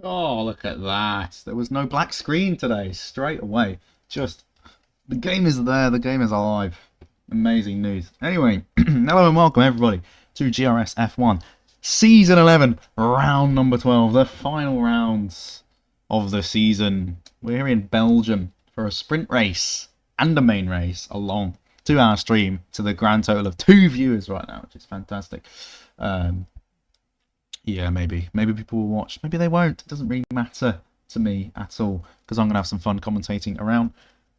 Oh, look at that. There was no black screen today, straight away. Just, the game is there, the game is alive. Amazing news. Anyway, hello and welcome everybody to GRS F1 Season 11, round number 12, the final rounds of the season. We're here in Belgium for a sprint race and a main race, a long 2-hour stream to the grand total of 2 viewers right now, which is fantastic. Yeah, maybe people will watch, maybe they won't. It doesn't really matter to me at all, because I'm going to have some fun commentating around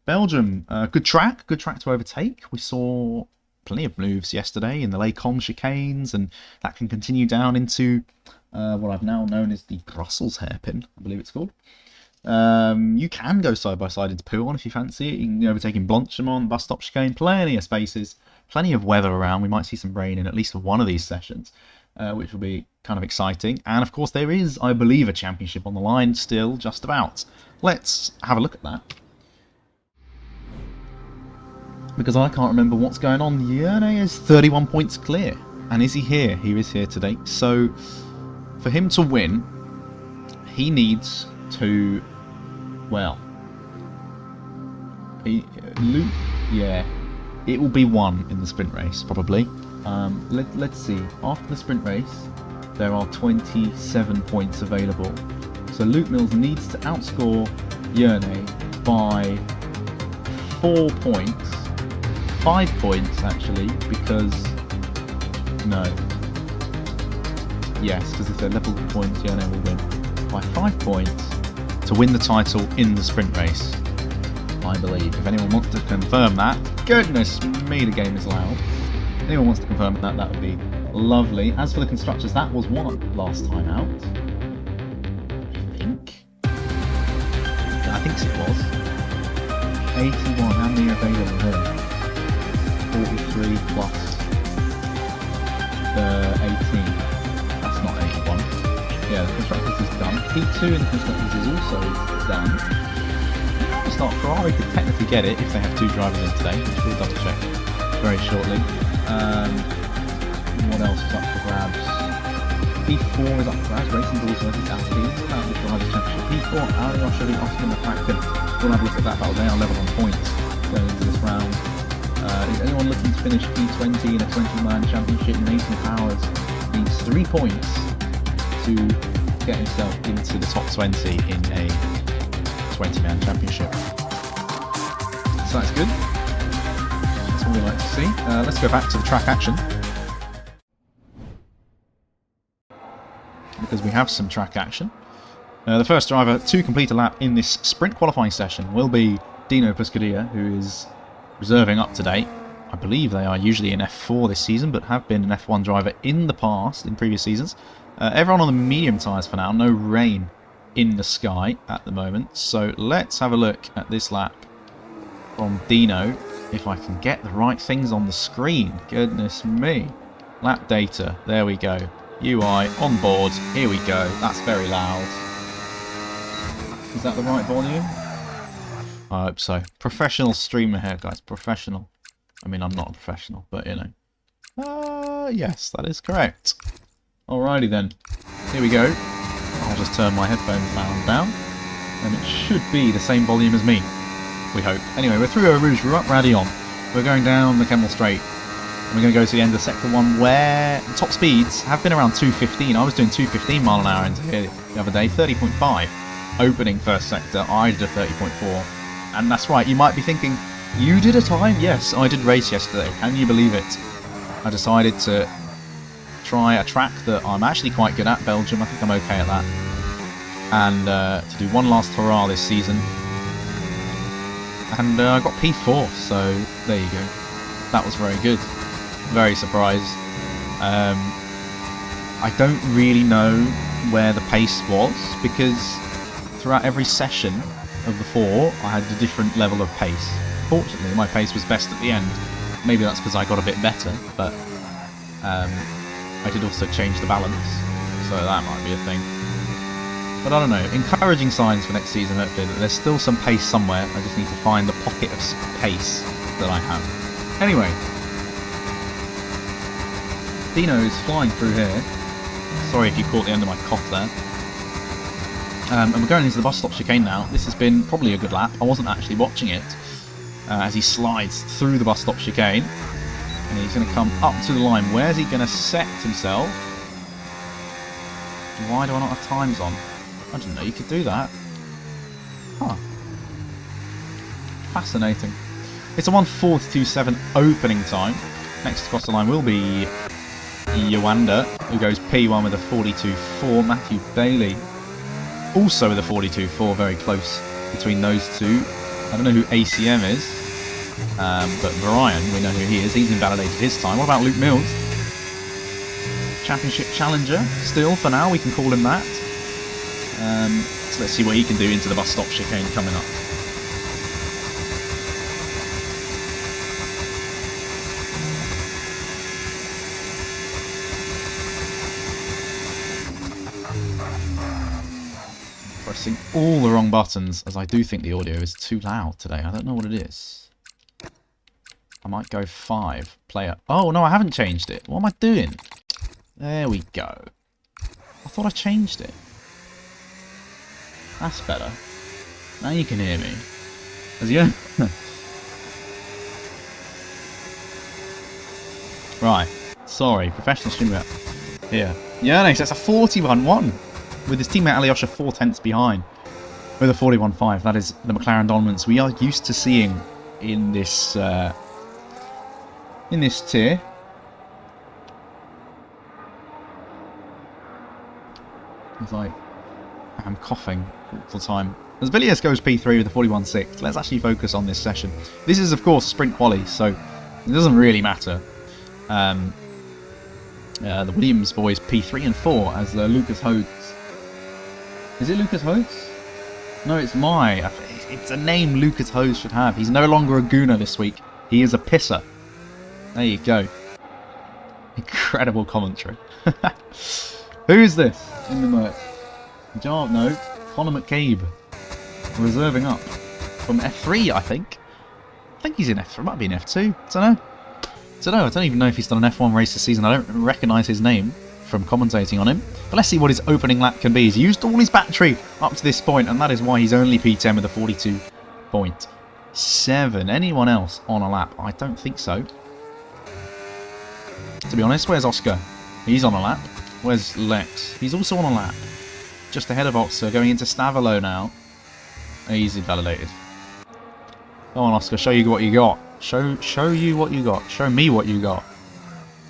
Belgium. Good track to overtake. We saw plenty of moves yesterday in the Les Combes chicanes, and that can continue down into what I've now known as the Brussels hairpin, I believe it's called. You can go side by side into Pool if you fancy it. You can overtake in Blanchimont, bus stop chicane, plenty of spaces, plenty of weather around. We might see some rain in at least one of these sessions, which will be kind of exciting. And of course there is, I believe, a championship on the line still, just about. Let's have a look at that, because I can't remember what's going on. Yerne is 31 points clear, and is he here? He is here today. So for him to win, he needs to, well, Luke, yeah, it will be 1 in the sprint race probably. Let's see. After the sprint race, there are 27 points available. So Luke Mills needs to outscore Yerne by 4 points. 5 points actually, because no. Yes, because if they're level points, Yerne will win by 5 points to win the title in the sprint race, I believe. If anyone wants to confirm that, goodness me, the game is loud. If anyone wants to confirm that, that would be lovely. As for the constructors, that was 1 last time out, I think it was 81. How many are available here? 43 plus 18. That's not 81. Yeah, the constructors is done. P2 in the constructors is also done. Start Ferrari could technically get it if they have 2 drivers in today, which we'll double check very shortly. What else is up for grabs? P4 is up for grabs. Racing Bulls versus Alpine. That was Drivers' Championship. P4, Alyosha, the Austin, the Kraken. We'll have a look at that battle. They are level on points going into this round. Is anyone looking to finish P20 in a 20-man championship? Nathan Powers needs 3 points to get himself into the top 20 in a 20-man championship. So that's good. That's what we like to see. Let's go back to the track action, because we have some track action. The first driver to complete a lap in this sprint qualifying session will be Dino Pescadia, who is reserving up to date. I believe they are usually in F4 this season, but have been an F1 driver in the past, in previous seasons. Everyone on the medium tyres for now. No rain in the sky at the moment. So let's have a look at this lap from Dino, if I can get the right things on the screen. Goodness me. Lap data. There we go. UI on board. Here we go. That's very loud. Is that the right volume? I hope so. Professional streamer here, guys. Professional. I mean, I'm not a professional, but you know. Yes, that is correct. Alrighty then. Here we go. I'll just turn my headphones down, and it should be the same volume as me, we hope. Anyway, we're through Eau Rouge, we're up Radillon. We're going down the Kemmel Straight, and we're going to go to the end of Sector 1, where the top speeds have been around 215. I was doing 215 mile an hour into here the other day, 30.5. Opening first sector, I did a 30.4. And that's right, you might be thinking, you did a time? Yes, I did race yesterday. Can you believe it? I decided to try a track that I'm actually quite good at, Belgium. I think I'm okay at that. And to do one last hurrah this season. And I got P4, so there you go. That was very good. Very surprised. I don't really know where the pace was, because throughout every session of the 4, I had a different level of pace. Fortunately, my pace was best at the end. Maybe that's because I got a bit better, but I did also change the balance, so that might be a thing. But I don't know, encouraging signs for next season, hopefully, that there's still some pace somewhere. I just need to find the pocket of pace that I have. Anyway, Dino is flying through here. Sorry if you caught the end of my cough there. And we're going into the bus stop chicane now. This has been probably a good lap. I wasn't actually watching it as he slides through the bus stop chicane. And he's going to come up to the line. Where's he going to set himself? Why do I not have times on? I didn't know you could do that. Huh. Fascinating. It's a 1:42.7 opening time. Next across the line will be Yawanda, who goes P1 with a 42.4. Matthew Bailey also with a 42.4, very close between those two. I don't know who ACM is, but Brian, we know who he is. He's invalidated his time. What about Luke Mills? Championship challenger, still for now, we can call him that. So let's see what he can do into the bus stop chicane coming up. Pressing all the wrong buttons, as I do think the audio is too loud today. I don't know what it is. I might go 5 player. Oh no, I haven't changed it. What am I doing? There we go. I thought I changed it. That's better. Now you can hear me. As you Right. Sorry, professional streamer here. Yeah, no, so that's a 41.1. With his teammate Alyosha 4 tenths behind with a 41.5. That is the McLaren dominance we are used to seeing in this tier. It's like I'm coughing all the time. As Villiers goes P3 with a 41.6. Let's actually focus on this session. This is of course sprint quali, so it doesn't really matter. The Williams boys P3 and 4 as Lucas Hodes. Is it Lucas Hodes? No, it's it's a name Lucas Hodes should have. He's no longer a gooner this week. He is a pisser. There you go. Incredible commentary. Who's this in the merch? No, Conor McCabe. Reserving up. From F3, I think. I think he's in F3. Might be in F2. I don't even know if he's done an F1 race this season. I don't recognise his name from commentating on him. But let's see what his opening lap can be. He's used all his battery up to this point, and that is why he's only P10 with a 42.7. Anyone else on a lap? I don't think so. To be honest, where's Oscar? He's on a lap. Where's Lex? He's also on a lap. Just ahead of Oscar, going into Stavilo now. He's invalidated. Go on, Oscar, show you what you got. Show you what you got. Show me what you got.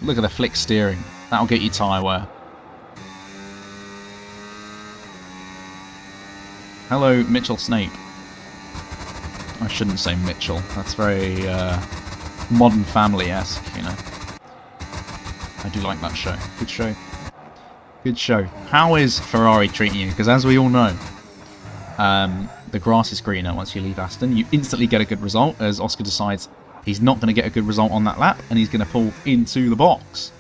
Look at the flick steering. That'll get you tyre wear. Hello, Mitchell Snape. I shouldn't say Mitchell. That's very Modern Family-esque, you know. I do like that show. Good show. Good show. How is Ferrari treating you? Because as we all know, the grass is greener once you leave Aston. You instantly get a good result as Oscar decides he's not going to get a good result on that lap and he's going to pull into the box.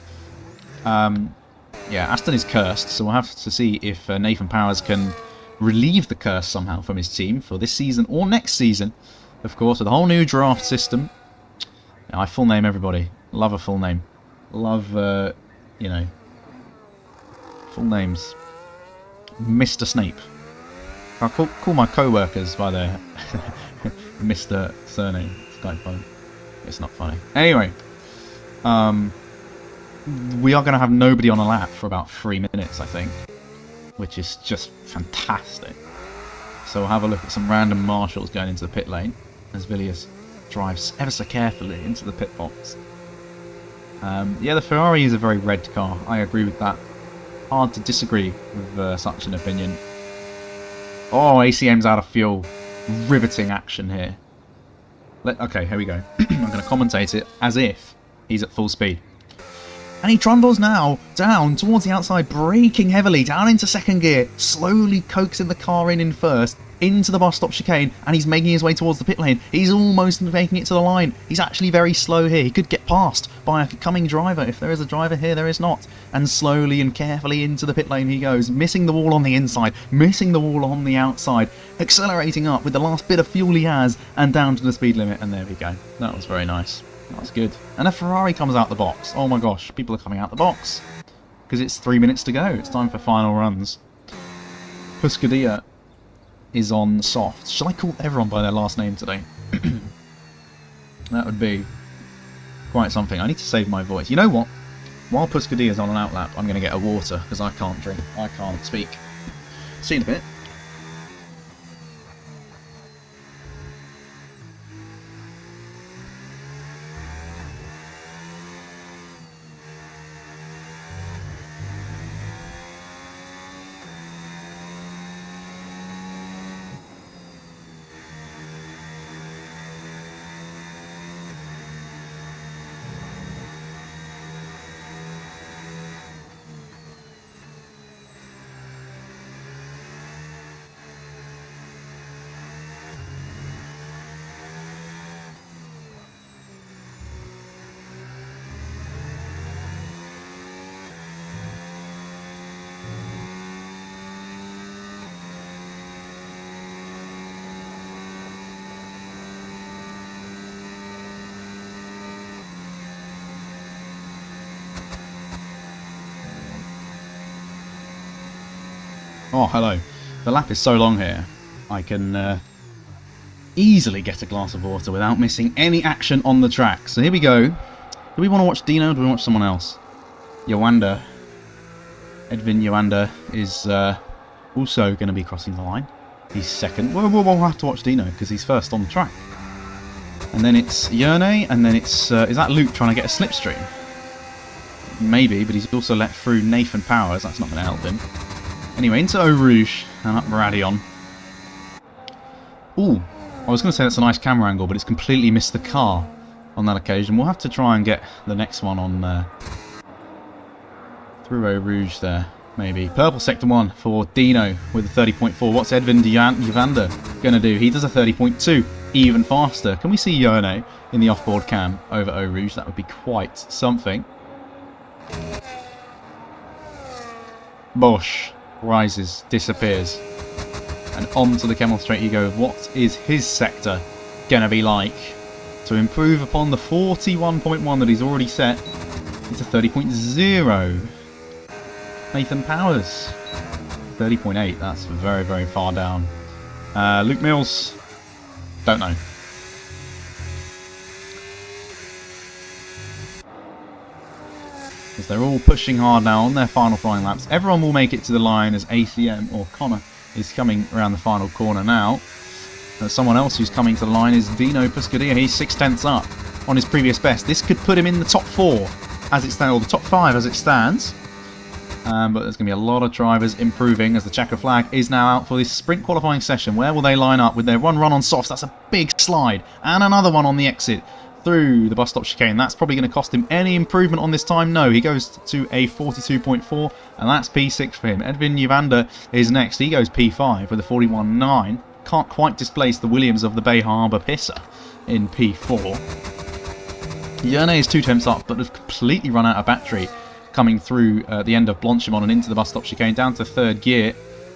Yeah, Aston is cursed, so we'll have to see if Nathan Powers can relieve the curse somehow from his team for this season or next season. Of course, with a whole new draft system. I full name everybody. Love a full name. Love, you know, full names. Mr. Snape. I'll call my co-workers by their Mr. surname. It's quite funny. It's not funny. Anyway, we are going to have nobody on a lap for about 3 minutes, I think, which is just fantastic. So we'll have a look at some random marshals going into the pit lane as Villiers drives ever so carefully into the pit box. Yeah, the Ferrari is a very red car. I agree with that. Hard to disagree with such an opinion. Oh, ACM's out of fuel. Riveting action here. Okay, here we go. I'm going to commentate it as if he's at full speed. And he trundles now down towards the outside, braking heavily down into second gear, slowly coaxing the car in first, into the bus stop chicane, and he's making his way towards the pit lane. He's almost making it to the line. He's actually very slow here. He could get passed by a coming driver. If there is a driver here, there is not. And slowly and carefully into the pit lane he goes, missing the wall on the inside, missing the wall on the outside, accelerating up with the last bit of fuel he has, and down to the speed limit, and there we go. That was very nice. That's good. And a Ferrari comes out the box. Oh my gosh, people are coming out the box. Because it's 3 minutes to go. It's time for final runs. Puscadia is on soft. Shall I call everyone by their last name today? That would be quite something. I need to save my voice. You know what? While Puscadia is on an outlap, I'm going to get a water, because I can't drink. I can't speak. See you in a bit. Oh, hello. The lap is so long here, I can easily get a glass of water without missing any action on the track. So here we go. Do we want to watch Dino or do we watch someone else? Joanda. Edwin Joanda is also going to be crossing the line. He's second. We'll have to watch Dino because he's first on the track. And then it's Yerne, and then it's... is that Luke trying to get a slipstream? Maybe, but he's also let through Nathan Powers. That's not going to help him. Anyway, into Eau Rouge and up Radion. Ooh, I was going to say that's a nice camera angle, but it's completely missed the car on that occasion. We'll have to try and get the next one on through Eau Rouge there, maybe. Purple Sector 1 for Dino with a 30.4. What's Edwin Joanda going to do? He does a 30.2, even faster. Can we see Yone in the off-board cam over Eau Rouge? That would be quite something. Bosch rises, disappears, and onto the Kemmel Straight you go. What is his sector going to be like to improve upon the 41.1 that he's already set into 30.0? Nathan Powers, 30.8, that's very, very far down. Luke Mills, don't know. They're all pushing hard now on their final flying laps. Everyone will make it to the line as ACM or Connor is coming around the final corner now. Someone else who's coming to the line is Dino Puscadia. He's 6/10 up on his previous best. This could put him in the top 4 as it stands, or the top 5 as it stands. But there's going to be a lot of drivers improving as the checker flag is now out for this sprint qualifying session. Where will they line up with their one run on softs? That's a big slide. And another one on the exit through the bus stop chicane. That's probably going to cost him any improvement on this time. No, he goes to a 42.4, and that's P6 for him. Edwin Joanda is next. He goes P5 with a 41.9. Can't quite displace the Williams of the Bay Harbour Pisser in P4. Yerne is 2/10 up, but has completely run out of battery coming through the end of Blanchimont and into the bus stop chicane down to third gear.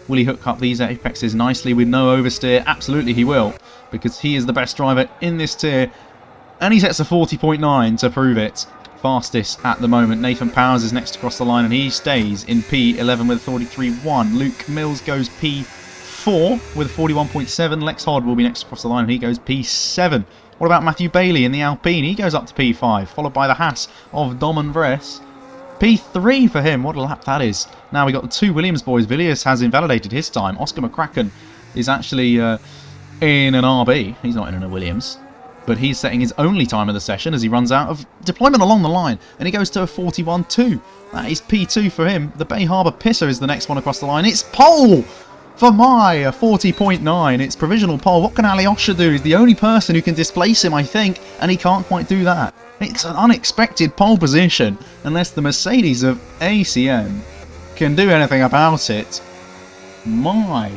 Will he hook up these apexes nicely with no oversteer? Absolutely he will, because he is the best driver in this tier. And he sets a 40.9 to prove it. Fastest at the moment. Nathan Powers is next across the line and he stays in P11 with a 43.1. Luke Mills goes P4 with a 41.7. Lex Hod will be next across the line and he goes P7. What about Matthew Bailey in the Alpine? He goes up to P5, followed by the Haas of Dom and Vress. P3 for him. What a lap that is. Now we got the two Williams boys. Villiers has invalidated his time. Oscar McCracken is actually in an RB. He's not in a Williams. But he's setting his only time of the session as he runs out of deployment along the line. And he goes to a 41.2. That is P2 for him. The Bay Harbour Pisser is the next one across the line. It's pole for Mai, a 40.9. It's provisional pole. What can Alyosha do? He's the only person who can displace him, I think. And he can't quite do that. It's an unexpected pole position. Unless the Mercedes of ACM can do anything about it. Mai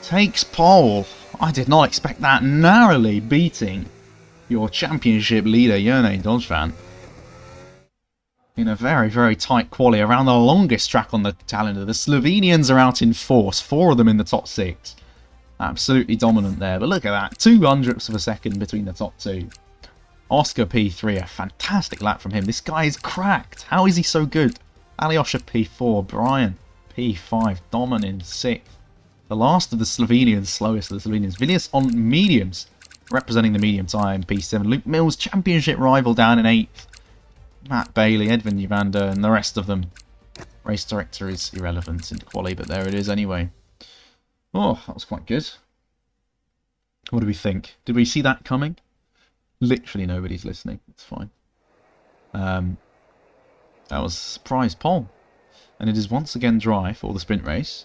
takes pole. I did not expect that, narrowly beating your championship leader, Yerne Dodgevan, in a very, very tight quali around the longest track on the calendar. The Slovenians are out in force, 4 of them in the top 6. Absolutely dominant there, but look at that, 200ths of a second between the top 2. Oscar P3, a fantastic lap from him. This guy is cracked. How is he so good? Alyosha P4, Brian P5, Domin in 6th. The last of the Slovenians, slowest of the Slovenians. Villiers on mediums, representing the medium tyre in P7. Luke Mills, championship rival, down in 8th. Matt Bailey, Edwin Evander, and the rest of them. Race director is irrelevant in quali, but there it is anyway. Oh, that was quite good. What do we think? Did we see that coming? Literally nobody's listening. It's fine. That was a surprise pole. And it is once again dry for the sprint race.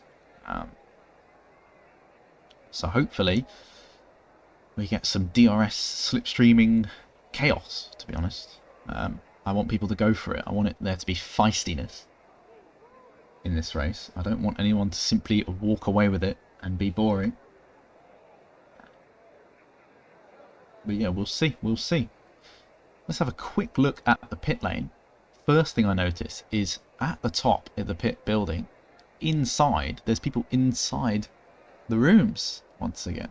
So hopefully we get some DRS slipstreaming chaos, to be honest. I want people to go for it. I want there to be feistiness in this race. I don't want anyone to simply walk away with it and be boring. But yeah, we'll see. We'll see. Let's have a quick look at the pit lane. First thing I notice is at the top of the pit building, inside, there's people inside the rooms once again.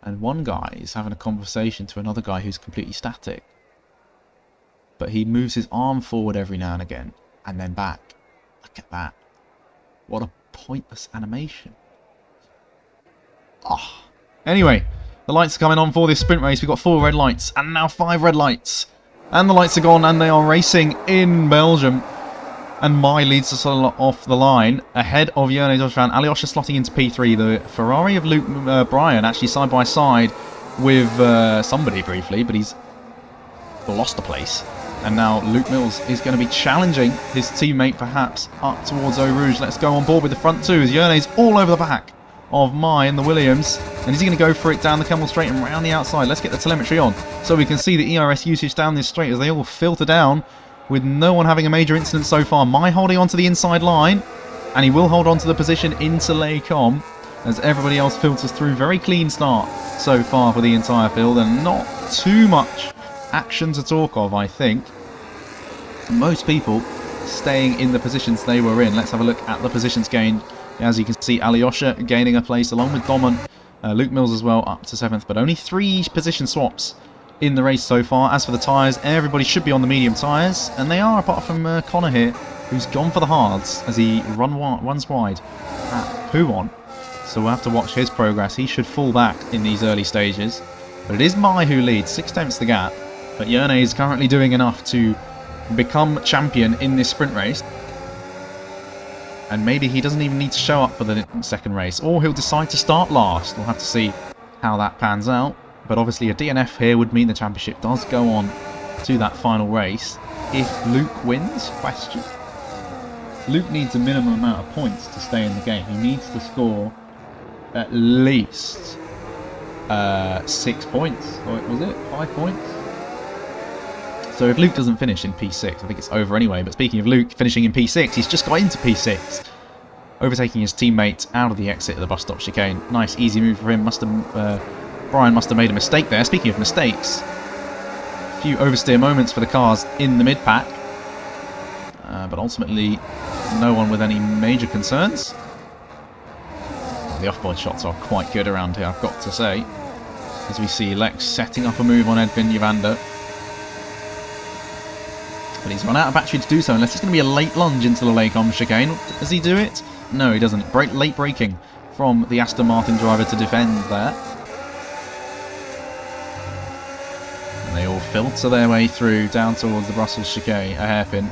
And one guy is having a conversation to another guy who's completely static. But he moves his arm forward every now and again, and then back. Look at that. What a pointless animation. Oh. Anyway, the lights are coming on for this sprint race. We've got 4 red lights, and now 5 red lights. And the lights are gone, and they are racing in Belgium. And Mai leads us off the line, ahead of Jerne Dosvan. Alyosha slotting into P3. The Ferrari of Luke Bryan actually side by side with somebody briefly, but he's lost the place. And now Luke Mills is going to be challenging his teammate perhaps up towards Eau Rouge. Let's go on board with the front two as Jerne's all over the back of Mai and the Williams. And is he going to go for it down the Kemmel Straight and round the outside? Let's get the telemetry on so we can see the ERS usage down this straight as they all filter down with no one having a major incident so far. Mai holding on to the inside line, and he will hold on to the position into Les Combes as everybody else filters through. Very clean start so far for the entire field, and not too much action to talk of, I think. Most people staying in the positions they were in. Let's have a look at the positions gained. As you can see, Alyosha gaining a place along with Domen, Luke Mills as well up to 7th, but only 3 position swaps in the race so far. As for the tyres, everybody should be on the medium tyres, and they are, apart from Connor here, who's gone for the hards as he runs wide at Pouon. So we'll have to watch his progress. He should fall back in these early stages. But it is Mai who leads, 6 tenths the gap. But Jerne is currently doing enough to become champion in this sprint race. And maybe he doesn't even need to show up for the second race, or he'll decide to start last. We'll have to see how that pans out. But obviously a DNF here would mean the championship does go on to that final race. If Luke wins, question. Luke needs a minimum amount of points to stay in the game. He needs to score at least 6 points. Or was it 5 points? So if Luke doesn't finish in P6, I think it's over anyway. But speaking of Luke finishing in P6, he's just got into P6. Overtaking his teammate out of the exit of the bus stop chicane. Nice, easy move for him. Brian must have made a mistake there. Speaking of mistakes, a few oversteer moments for the cars in the mid-pack. But ultimately, no one with any major concerns. The off-board shots are quite good around here, I've got to say. As we see Lex setting up a move on Edwin Evander. But he's run out of battery to do so, unless it's going to be a late lunge into the Les Combes chicane. Does he do it? No, he doesn't. Late braking from the Aston Martin driver to defend there. And they all filter their way through down towards the Brussels chicane, a hairpin.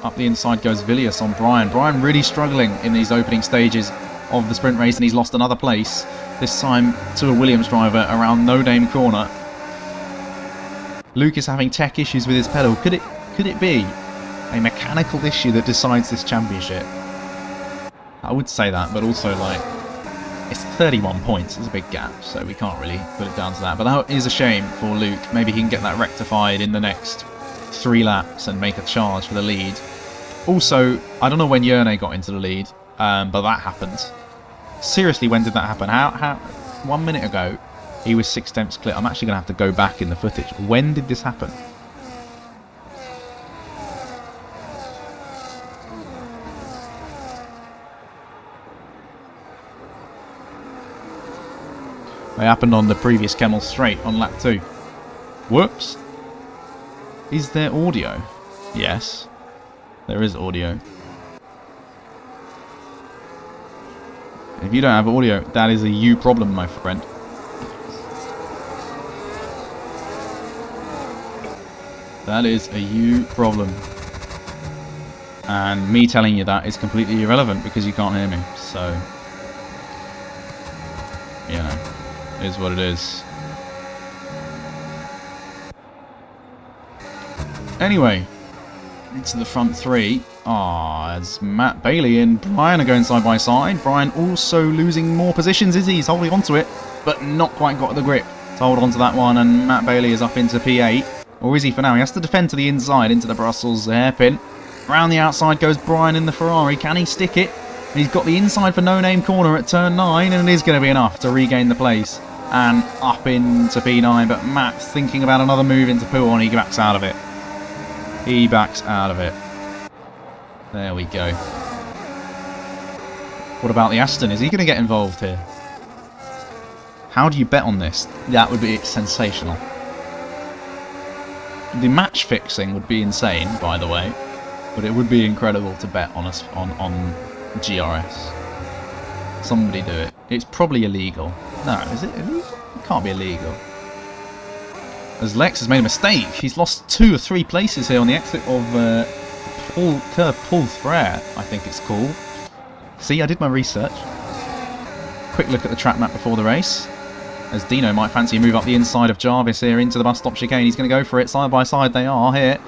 Up the inside goes Villiers on Brian. Brian really struggling in these opening stages of the sprint race, and he's lost another place. This time to a Williams driver around No Name Corner. Luke is having tech issues with his pedal. Could it be a mechanical issue that decides this championship? I would say that, but also, like, it's 31 points. It's a big gap, so we can't really put it down to that. But that is a shame for Luke. Maybe he can get that rectified in the next 3 laps and make a charge for the lead. Also, I don't know when Jerne got into the lead, but that happened. Seriously, when did that happen? How 1 minute ago, he was 6 tenths clear. I'm actually going to have to go back in the footage. When did this happen? It happened on the previous Kemmel Straight on lap 2. Whoops. Is there audio? Yes. There is audio. If you don't have audio, that is a you problem, my friend. That is a you problem. And me telling you that is completely irrelevant because you can't hear me. So, you know, it is what it is. Anyway, into the front three. As Matt Bailey and Brian are going side by side. Brian also losing more positions, is he? He's holding onto it, but not quite got the grip to hold onto that one. And Matt Bailey is up into P8. Or is he for now? He has to defend to the inside, into the Brussels hairpin. Around the outside goes Brian in the Ferrari. Can he stick it? He's got the inside for No Name Corner at turn 9, and it is going to be enough to regain the place. And up into P9, but Matt's thinking about another move into Pool, and he backs out of it. He backs out of it. There we go. What about the Aston? Is he going to get involved here? How do you bet on this? That would be sensational. The match fixing would be insane, by the way. But it would be incredible to bet on us on GRS. Somebody do it. It's probably illegal. No, is it illegal? It can't be illegal. As Lex has made a mistake. He's lost 2 or 3 places here on the exit of Paul Frere, I think it's called. See, I did my research. Quick look at the track map before the race. As Dino might fancy a move up the inside of Jarvis here into the bus stop chicane. He's going to go for it. Side by side they are here.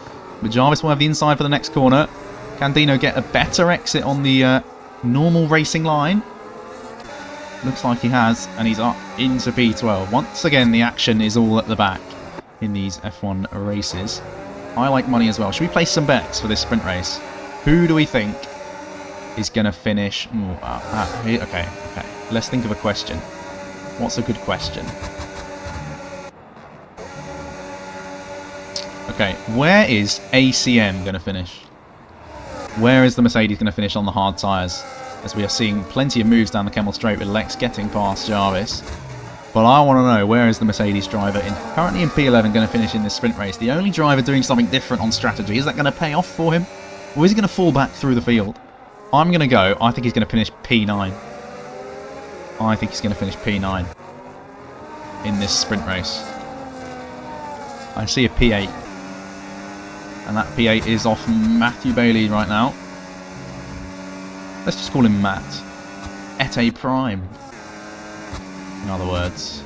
But Jarvis will have the inside for the next corner. Can Dino get a better exit on the normal racing line? Looks like he has. And he's up into P12. Once again, the action is all at the back in these F1 races. I like money as well. Should we place some bets for this sprint race? Who do we think is going to finish? Okay. Let's think of a question. What's a good question? Okay, where is ACM going to finish? Where is the Mercedes going to finish on the hard tyres? As we are seeing plenty of moves down the Kemmel Straight with Lex getting past Jarvis. But I want to know, where is the Mercedes driver currently in P11 going to finish in this sprint race? The only driver doing something different on strategy. Is that going to pay off for him? Or is he going to fall back through the field? I'm going to go. I think he's going to finish P9. I think he's going to finish P9 in this sprint race. I see a P8. And that P8 is off Matthew Bailey right now. Let's just call him Matt. Et Prime. In other words.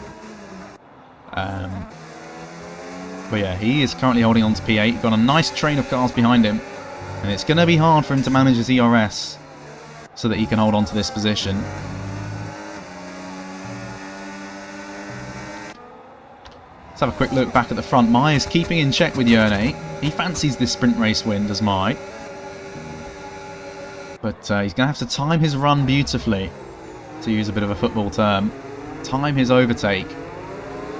But yeah, he is currently holding on to P8. Got a nice train of cars behind him. And it's going to be hard for him to manage his ERS so that he can hold on to this position. Let's have a quick look back at the front. Mai is keeping in check with Yerne. He fancies this sprint race win, does Mai. But he's going to have to time his run beautifully, to use a bit of a football term. Time his overtake.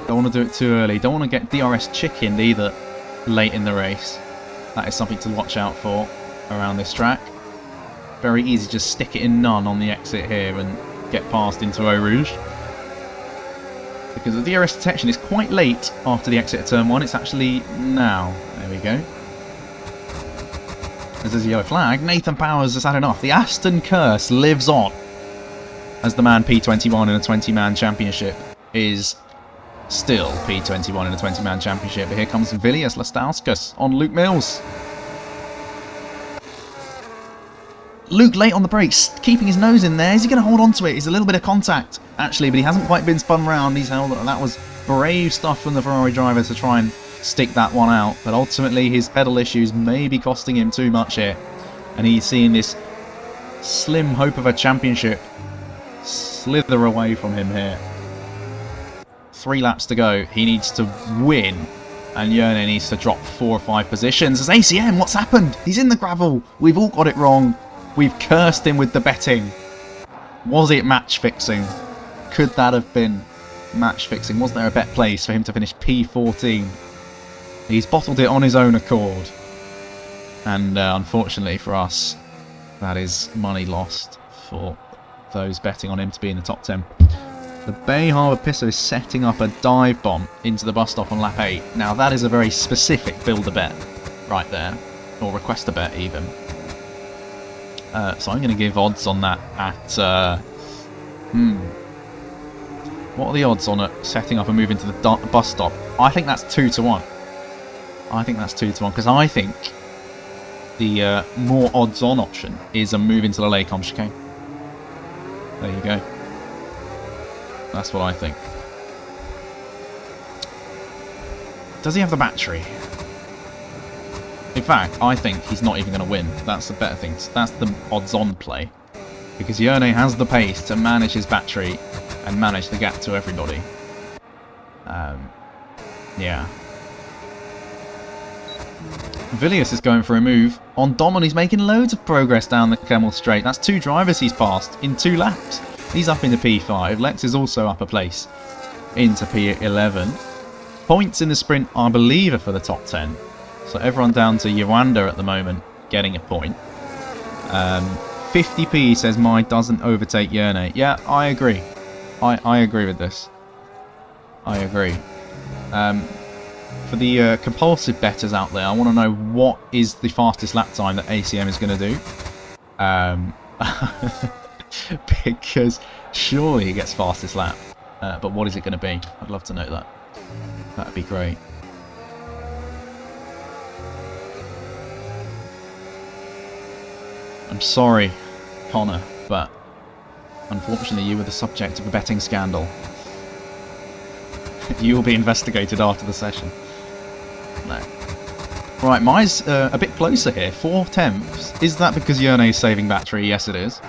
Don't want to do it too early. Don't want to get DRS chickened either late in the race. That is something to watch out for around this track. Very easy, just stick it in none on the exit here and get past into Eau Rouge. Because the DRS detection is quite late after the exit of turn 1. It's actually now. There we go. As there's a yellow flag, Nathan Powers has had enough. The Aston curse lives on. As the man P21 in a 20-man championship is still P21 in a 20-man championship. But here comes Vilius Lastauskas on Luke Mills. Luke late on the brakes, keeping his nose in there. Is he going to hold on to it? He's a little bit of contact, actually, but he hasn't quite been spun round. He's held. That was brave stuff from the Ferrari driver to try and stick that one out. But ultimately, his pedal issues may be costing him too much here. And he's seeing this slim hope of a championship slither away from him here. 3 laps to go. He needs to win. And Yerne needs to drop 4 or 5 positions. As ACM, what's happened? He's in the gravel. We've all got it wrong. We've cursed him with the betting. Was it match fixing? Could that have been match fixing? Was there a bet place for him to finish P14? He's bottled it on his own accord. And unfortunately for us, that is money lost for those betting on him to be in the top 10. The Bay Harbour Pisser is setting up a dive bomb into the bus stop on lap 8. Now that is a very specific build a bet right there. Or request a bet even. So I'm going to give odds on that at What are the odds on it setting up and moving to the bus stop? I think that's 2 to 1. I think that's 2 to 1 because I think the more odds-on option is a move into the Lacombe chicane. There you go. That's what I think. Does he have the battery? In fact, I think he's not even going to win. That's the better thing. That's the odds-on play. Because Yerne has the pace to manage his battery and manage the gap to everybody. Yeah. Villiers is going for a move on Dom, and he's making loads of progress down the Kemmel Straight. That's 2 drivers he's passed in 2 laps. He's up into P5. Lex is also up a place into P11. Points in the sprint, I believe, are for the top 10. So everyone down to Yawanda at the moment getting a point. 50p says Mai doesn't overtake Yerne. Yeah, I agree. I agree with this. I agree. For the compulsive bettors out there, I want to know what is the fastest lap time that ACM is going to do. Because surely he gets fastest lap. But what is it going to be? I'd love to know that. That'd be great. I'm sorry, Connor, but unfortunately you were the subject of a betting scandal. You will be investigated after the session. No. Right, Mai's a bit closer here. 4/10. Is that because Yerne is saving battery? Yes, it is.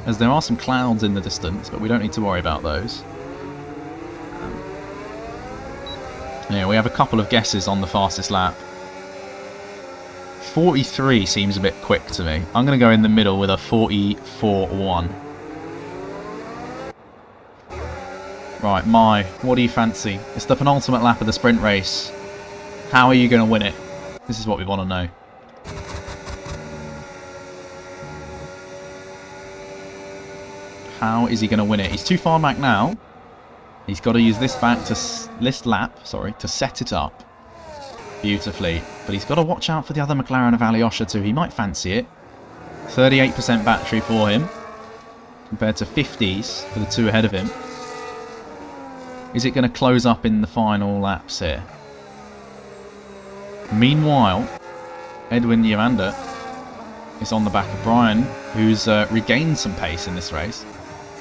As there are some clouds in the distance, but we don't need to worry about those. Yeah, we have a couple of guesses on the fastest lap. 43 seems a bit quick to me. I'm going to go in the middle with a 44.1. Right, Mai, what do you fancy? It's the penultimate lap of the sprint race. How are you going to win it? This is what we want to know. How is he going to win it? He's too far back now. He's got to use this lap to set it up beautifully. But he's got to watch out for the other McLaren of Alyosha too. He might fancy it. 38% battery for him compared to 50s for the 2 ahead of him. Is it going to close up in the final laps here? Meanwhile, Edwin Yamanda is on the back of Brian, who's regained some pace in this race.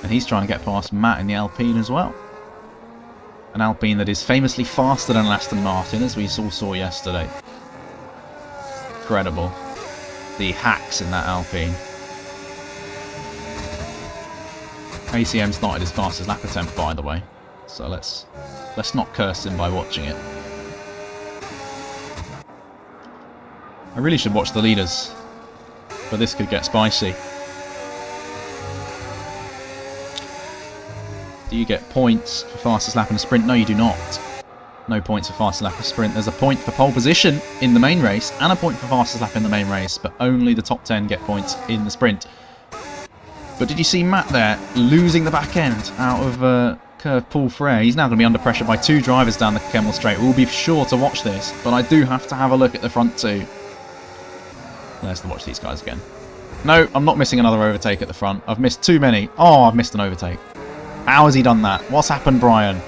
And he's trying to get past Matt in the Alpine as well. An Alpine that is famously faster than Aston Martin, as we all saw yesterday. Incredible. The hacks in that Alpine. ACM started his fastest lap attempt, by the way. So let's not curse him by watching it. I really should watch the leaders, but this could get spicy. Do you get points for fastest lap in a sprint? No, you do not. No points for fastest lap in a sprint. There's a point for pole position in the main race and a point for fastest lap in the main race, but only the top 10 get points in the sprint. But did you see Matt there losing the back end out of curve Paul Frere? He's now going to be under pressure by 2 drivers down the Kemmel Straight. We'll be sure to watch this, but I do have to have a look at the front 2. Let's watch these guys again. No, I'm not missing another overtake at the front. I've missed too many. Oh, I've missed an overtake. How has he done that? What's happened, Brian?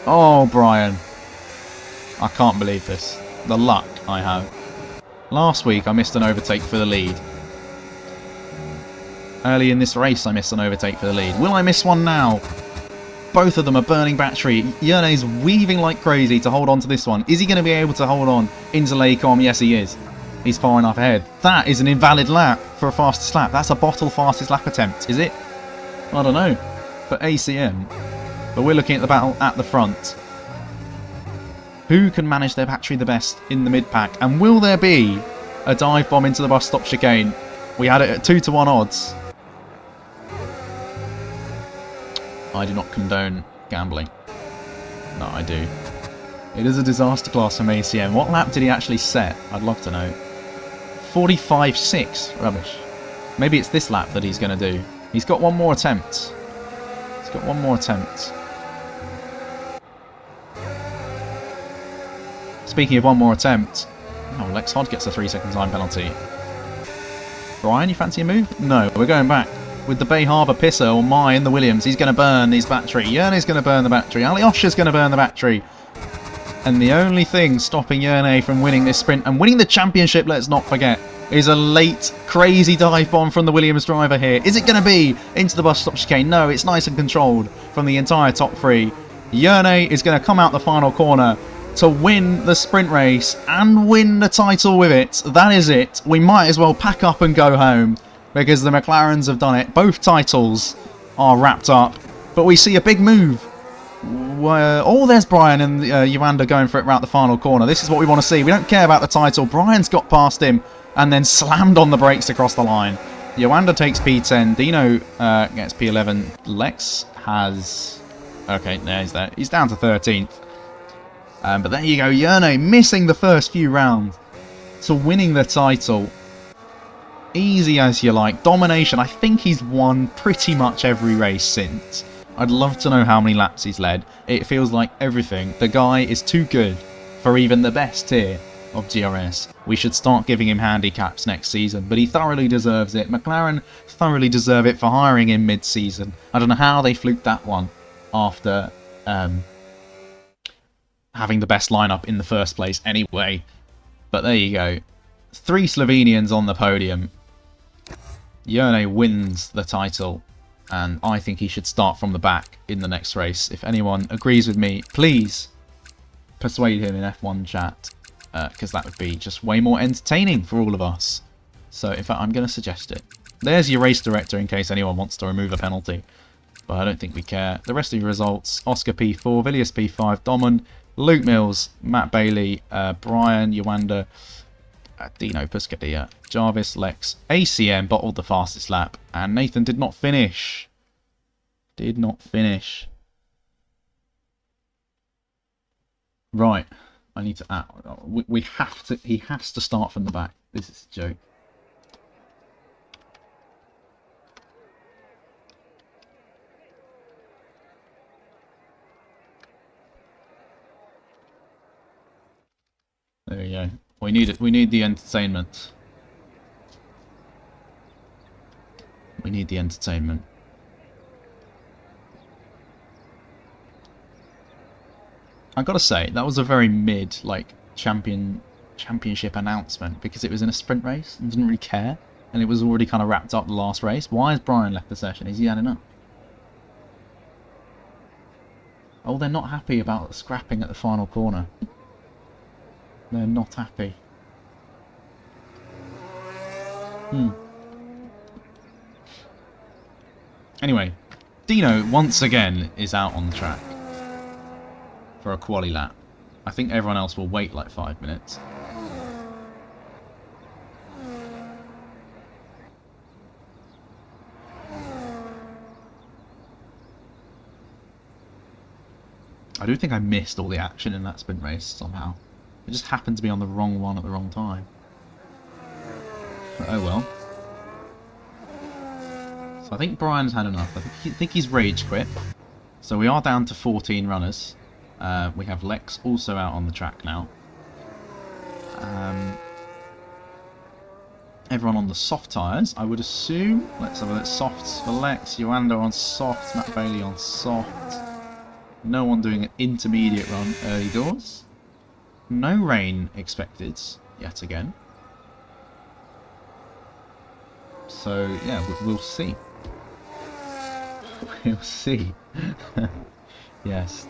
Oh, Brian. I can't believe this. The luck I have. Last week I missed an overtake for the lead. Early in this race I missed an overtake for the lead. Will I miss one now? Both of them are burning battery. Yerne is weaving like crazy to hold on to this one. Is he going to be able to hold on into Lacombe? Yes, he is. He's far enough ahead. That is an invalid lap for a fastest lap. That's a bottle fastest lap attempt, is it? I don't know. For ACM. But we're looking at the battle at the front. Who can manage their battery the best in the mid-pack? And will there be a dive bomb into the bus stop chicane? We had it at 2 to 1 odds. I do not condone gambling. No, I do. It is a disaster class from ACM. What lap did he actually set? I'd love to know. 45.6. Rubbish. Maybe it's this lap that he's going to do. He's got one more attempt. He's got one more attempt. Speaking of one more attempt. Oh, Lex Hodd gets a 3-second time penalty. Brian, you fancy a move? No, we're going back. with the Bay Harbour pisser, or mine, the Williams. He's going to burn his battery. Yerne's going to burn the battery. Alyosha's going to burn the battery. And the only thing stopping Yerne from winning this sprint and winning the championship, let's not forget, is a late, crazy dive bomb from the Williams driver here. Is it going to be into the bus stop chicane? No, it's nice and controlled from the entire top three. Yerne is going to come out the final corner to win the sprint race and win the title with it. That is it. We might as well pack up and go home because the McLarens have done it. Both titles are wrapped up. But we see a big move. Oh, there's Brian and Yuanda going for it right the final corner. This is what we want to see. We don't care about the title. Brian's got past him and then slammed on the brakes across the line. Yuanda takes P10. Dino gets P11. Lex has... Okay, there he's there. He's down to 13th. But there you go. Yerne missing the first few rounds to winning the title. Easy as you like. Domination. I think he's won pretty much every race since. I'd love to know how many laps he's led. It feels like everything. The guy is too good for even the best tier of GRS. We should start giving him handicaps next season, but he thoroughly deserves it. McLaren thoroughly deserve it for hiring him mid-season. I don't know how they fluked that one after having the best lineup in the first place anyway. But there you go. 3 Slovenians on the podium. Yerne wins the title. And I think he should start from the back in the next race. If anyone agrees with me, please persuade him in F1 chat. Because that would be just way more entertaining for all of us. So, in fact, I'm going to suggest it. There's your race director in case anyone wants to remove a penalty. But I don't think we care. The rest of your results. Oscar P4, Villiers P5, Domon, Luke Mills, Matt Bailey, Brian, Yuanda, Dino Puscadia, Jarvis, Lex, ACM bottled the fastest lap, and Nathan did not finish. Did not finish. Right, I need to. We have to. He has to start from the back. This is a joke. There we go. We need it. We need the entertainment. We need the entertainment. I gotta say, that was a very mid, like, championship announcement because it was in a sprint race and didn't really care, and it was already kind of wrapped up the last race. Why has Brian left the session? Is he had enough? Oh, they're not happy about scrapping at the final corner. They're not happy. Anyway, Dino once again is out on the track for a quali lap. I think everyone else will wait like 5 minutes. I do think I missed all the action in that sprint race somehow. It just happened to be on the wrong one at the wrong time. But oh well. So I think Brian's had enough. I think he's rage quit. So we are down to 14 runners. We have Lex also out on the track now. Everyone on the soft tyres, I would assume. Let's have a look. Softs for Lex, Yuanda on soft, Matt Bailey on soft. No one doing an intermediate run early doors. No rain expected yet again. So yeah, we'll see. We'll see. Yes,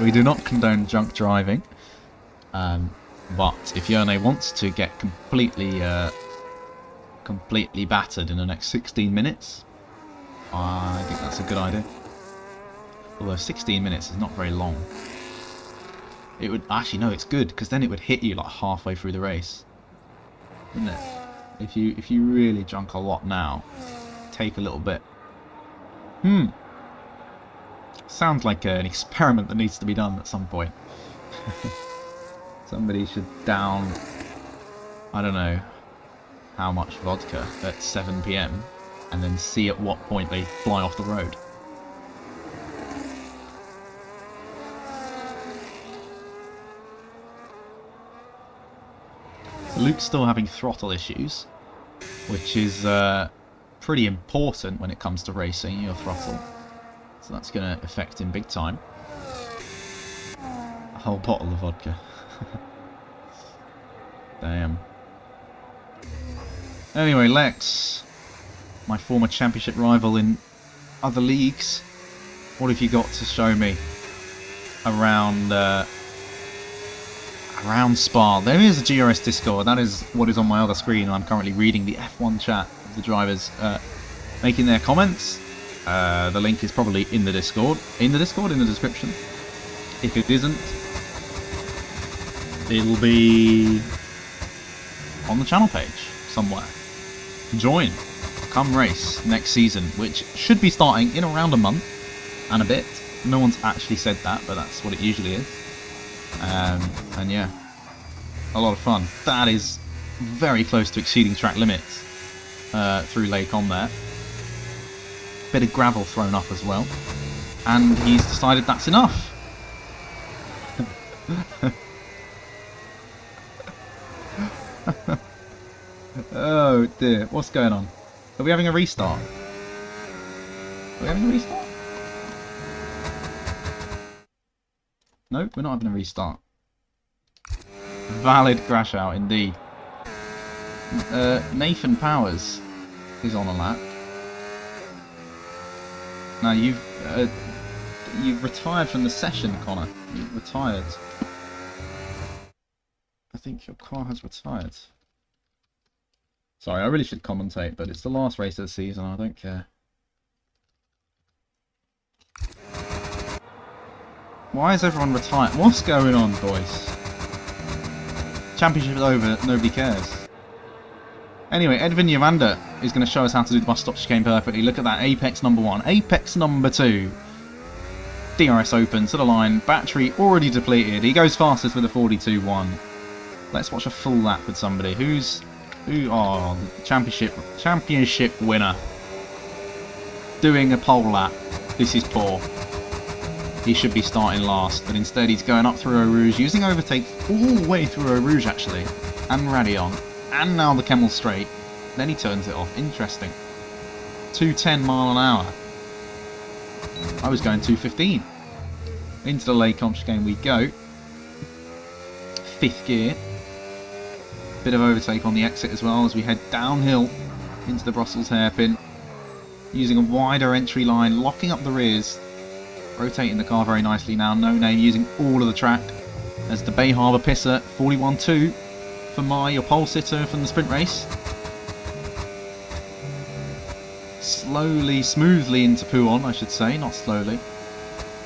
we do not condone drunk driving. But if Yerne wants to get completely battered in the next 16 minutes, I think that's a good idea. Although 16 minutes is not very long. It would actually no, it's good because then it would hit you like halfway through the race, wouldn't it? If you really drunk a lot now, take a little bit. Sounds like an experiment that needs to be done at some point. Somebody should down, I don't know how much vodka at 7 PM and then see at what point they fly off the road. Luke's still having throttle issues, which is pretty important when it comes to racing, your throttle. So that's going to affect him big time. A whole bottle of vodka. Damn. Anyway, Lex, my former championship rival in other leagues, what have you got to show me around around Spa? There is a GRS Discord. That is what is on my other screen, and I'm currently reading the F1 chat of the drivers making their comments. The link is probably in the Discord. In the description. If it isn't, it will be on the channel page somewhere. Join. Come race next season, which should be starting in around a month and a bit. No one's actually said that, but that's what it usually is. And yeah, a lot of fun. That is very close to exceeding track limits through Lake on there. Bit of gravel thrown up as well, and he's decided that's enough. Oh dear, what's going on? Are we having a restart? Are we having a restart? No, we're not having a restart. Valid crash out indeed. Nathan Powers is on a lap. Now you've retired from the session, Connor. You've retired. I think your car has retired. Sorry, I really should commentate, but it's the last race of the season. I don't care. Why is everyone retired? What's going on, boys? Championship is over. Nobody cares. Anyway, Edwin Yavander is going to show us how to do the bus stop chicane perfectly. Look at that. Apex number 1. Apex number 2. DRS open to the line. Battery already depleted. He goes fastest with a 42.1. Let's watch a full lap with somebody. Oh, the championship winner. Doing a pole lap. This is poor. He should be starting last, but instead he's going up through Eau Rouge, using overtake all the way through Eau Rouge actually, and Radion, and now the Kemmel Straight. Then he turns it off. Interesting. 210 mile an hour. I was going 215. Into the Lake chicane we go. 5th gear. Bit of overtake on the exit as well as we head downhill into the Brussels hairpin. Using a wider entry line, locking up the rears. Rotating the car very nicely now. No Name using all of the track. As the Bay Harbour pisser, 41.2 for your pole sitter from the sprint race. Smoothly into Pouon, I should say, not slowly.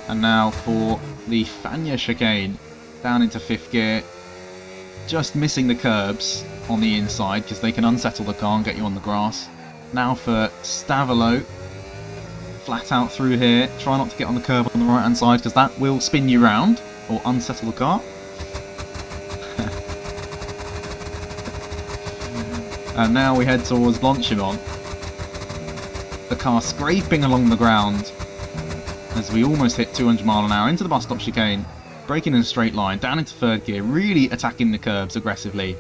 And now for the Fania chicane, down into 5th gear. Just missing the curbs on the inside because they can unsettle the car and get you on the grass. Now for Stavolo. Flat out through here. Try not to get on the curb on the right hand side because that will spin you round or unsettle the car. And now we head towards Blanchimont. The car scraping along the ground as we almost hit 200 mile an hour into the bus stop chicane. Braking in a straight line, down into 3rd gear, really attacking the curbs aggressively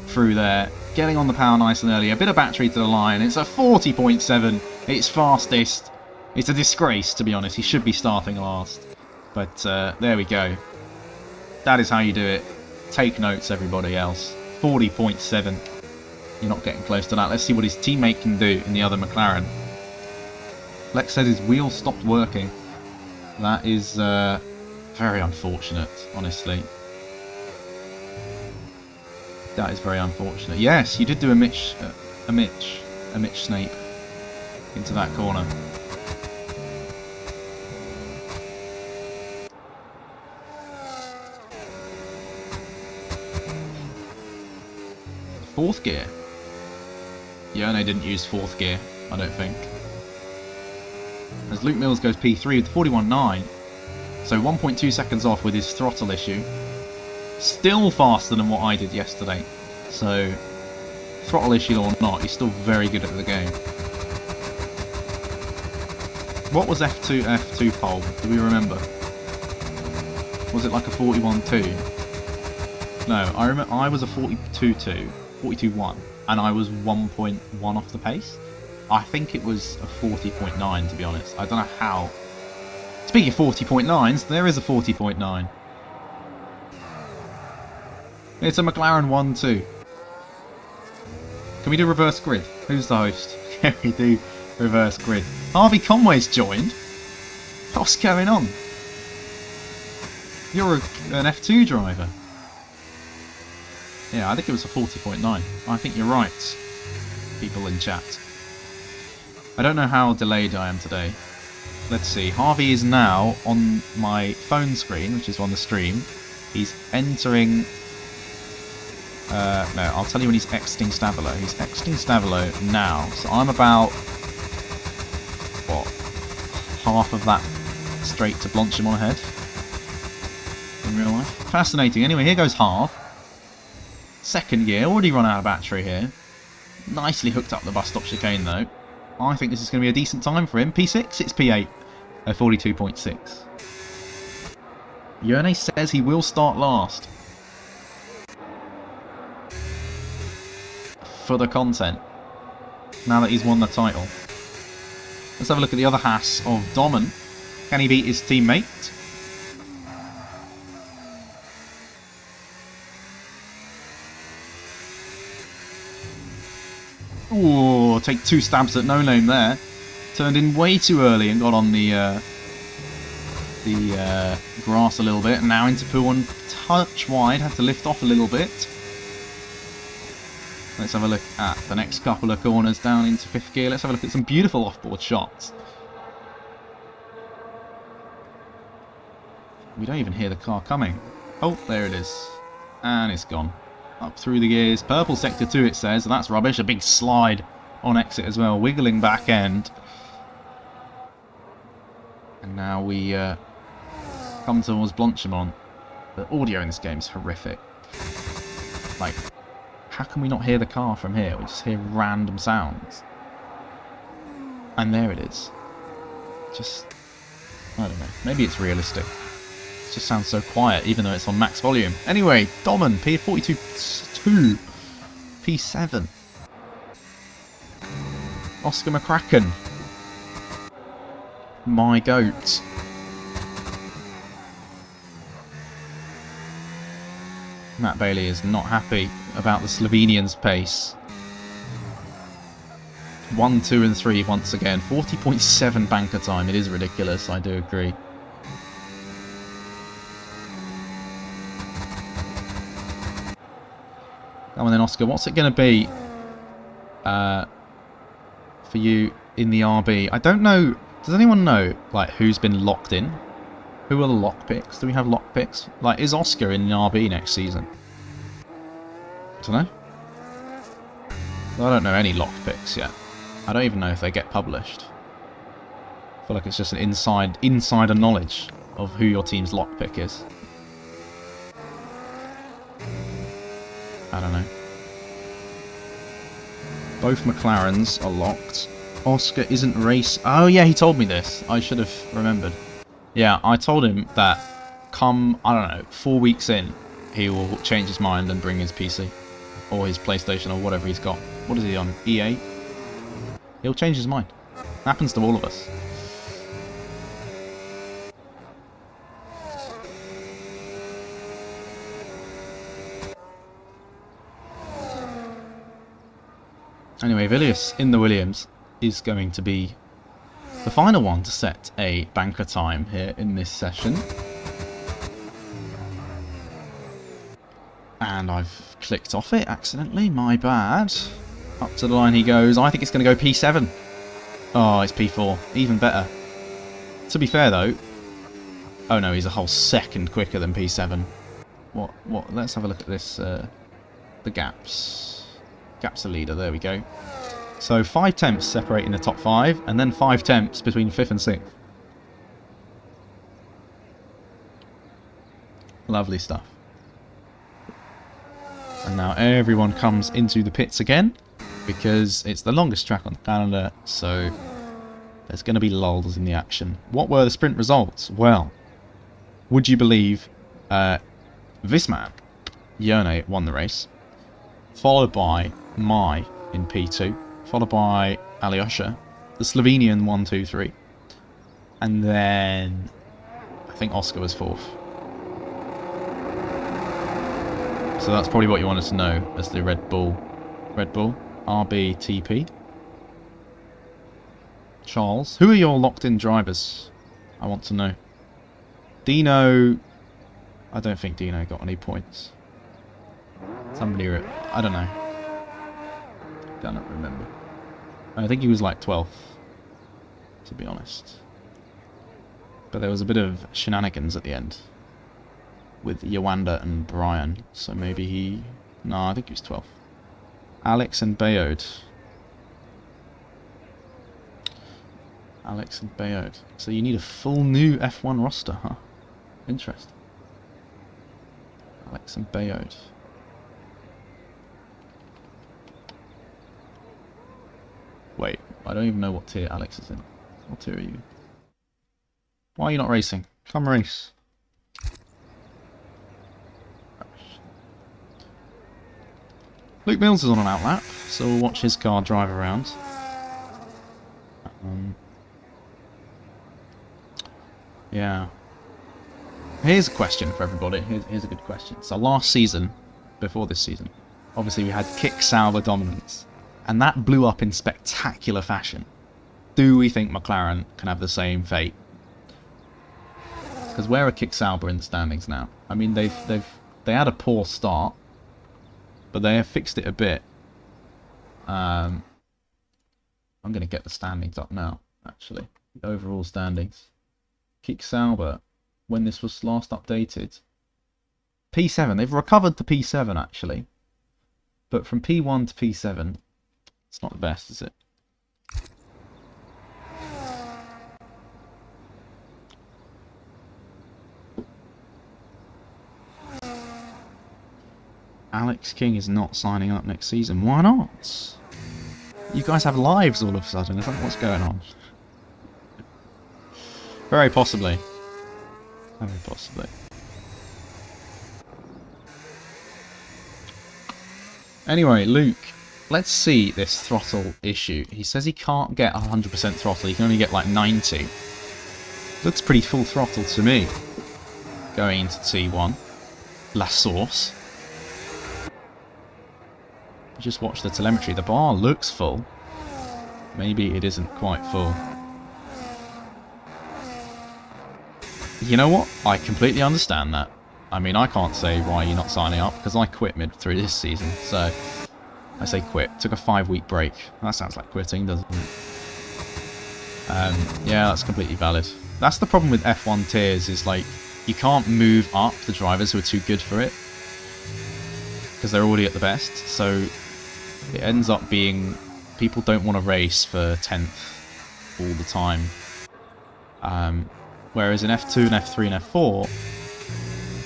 through there. Getting on the power nice and early. A bit of battery to the line. It's a 40.7. It's fastest. It's a disgrace, to be honest. He should be starting last. But there we go. That is how you do it. Take notes, everybody else. 40.7. You're not getting close to that. Let's see what his teammate can do in the other McLaren. Lex says his wheel stopped working. That is very unfortunate, honestly. That is very unfortunate. Yes, you did do a Mitch Snape into that corner. Fourth gear. Yeah, they didn't use 4th gear, I don't think. As Luke Mills goes P3 with 41.9. So 1.2 seconds off with his throttle issue. Still faster than what I did yesterday. So, throttle issue or not, he's still very good at the game. What was F2 pole? Do we remember? Was it like a 41.2? No, I remember I was a 42.2, 42.1, and I was 1.1 off the pace. I think it was a 40.9 to be honest. I don't know how. Speaking of 40.9s, there is a 40.9. It's a McLaren 1-2. Can we do reverse grid? Who's the host? Can we do reverse grid? Harvey Conway's joined. What's going on? You're an F2 driver. Yeah, I think it was a 40.9. I think you're right, people in chat. I don't know how delayed I am today. Let's see. Harvey is now on my phone screen, which is on the stream. He's entering... no, I'll tell you when he's exiting Stabilo. He's exiting Stabilo now. So I'm about... what? Half of that straight to Blanchimont ahead. In real life. Fascinating. Anyway, here goes half. Second gear. Already run out of battery here. Nicely hooked up the bus stop chicane though. I think this is going to be a decent time for him. P6, it's P8. 42.6. Yone says he will start last. For the content. Now that he's won the title. Let's have a look at the other Haas of Domen. Can he beat his teammate? Ooh, take 2 stabs at No Name there. Turned in way too early and got on the grass a little bit. And now into P1, touch wide, had to lift off a little bit. Let's have a look at the next couple of corners down into 5th gear. Let's have a look at some beautiful off-board shots. We don't even hear the car coming. Oh, there it is. And it's gone. Up through the gears. Purple sector 2 it says. And that's rubbish. A big slide on exit as well. Wiggling back end. And now we come towards Blanchimont. The audio in this game is horrific. Like, how can we not hear the car from here? We just hear random sounds. And there it is. Just, I don't know. Maybe it's realistic. It just sounds so quiet, even though it's on max volume. Anyway, Domen, P42.2, P7. Oscar McCracken. My goat. Matt Bailey is not happy about the Slovenians' pace. 1, 2 and 3 once again. 40.7 banker time. It is ridiculous, I do agree. Come on then, Oscar. What's it going to be for you in the RB? I don't know. Does anyone know like who's been locked in? Who are the lockpicks? Do we have lockpicks? Like, is Oscar in the RB next season? I don't know. Well, I don't know any lockpicks yet. I don't even know if they get published. I feel like it's just an insider knowledge of who your team's lockpick is. I don't know. Both McLarens are locked. Oscar isn't race... Oh yeah, he told me this. I should have remembered. Yeah, I told him that come, I don't know, 4 weeks in, he will change his mind and bring his PC. Or his PlayStation or whatever he's got. What is he on? EA? He'll change his mind. Happens to all of us. Anyway, Villiers in the Williams is going to be the final one to set a banker time here in this session. And I've clicked off it accidentally, my bad. Up to the line he goes. I think it's going to go P7. Oh, it's P4. Even better. To be fair though... Oh no, he's a whole second quicker than P7. What? Let's have a look at this. The gaps. Gaps a leader, there we go. So 5 tenths separating the top 5, and then 5 tenths between 5th and 6th. Lovely stuff. And now everyone comes into the pits again, because it's the longest track on the calendar, so there's going to be lulls in the action. What were the sprint results? Well, would you believe this man, Yone, won the race, followed by Mai in P2, followed by Alyosha. The Slovenian 1, 2, 3. And then I think Oscar was 4th. So that's probably what you wanted to know as the Red Bull. Red Bull, RB, TP. Charles. Who are your locked-in drivers? I want to know. Dino. I don't think Dino got any points. Somebody, I don't know. Don't remember. I think he was like 12th, to be honest. But there was a bit of shenanigans at the end with Yawanda and Brian, so maybe he... No, I think he was 12th. Alex and Bayode. Alex and Bayode. So you need a full new F1 roster, huh? Interesting. Alex and Bayode. Wait, I don't even know what tier Alex is in. What tier are you? Why are you not racing? Come race. Luke Mills is on an outlap, so we'll watch his car drive around. Yeah. Here's a question for everybody. Here's a good question. So last season, before this season, obviously we had Kick Sauber dominance, and that blew up in spectacular fashion. Do we think McLaren can have the same fate? Because where are Kick Sauber in the standings now? I mean, they had a poor start, but they have fixed it a bit. I'm going to get the standings up now, actually. The overall standings. Kick Sauber, when this was last updated. P7, they've recovered to P7, actually. But from P1 to P7, it's not the best, is it? Alex King is not signing up next season. Why not? You guys have lives all of a sudden. Is that what's going on? Very possibly. Very possibly. Anyway, Luke, let's see this throttle issue. He says he can't get 100% throttle. He can only get like 90. Looks pretty full throttle to me. Going into T1. La Source. Just watch the telemetry. The bar looks full. Maybe it isn't quite full. You know what? I completely understand that. I mean, I can't say why you're not signing up, because I quit mid through this season. So, I say quit. Took a 5-week break. That sounds like quitting, doesn't it? Yeah, that's completely valid. That's the problem with F1 tiers, is like, you can't move up the drivers who are too good for it, because they're already at the best. So, it ends up being people don't want to race for 10th all the time. Whereas in F2 and F3 and F4,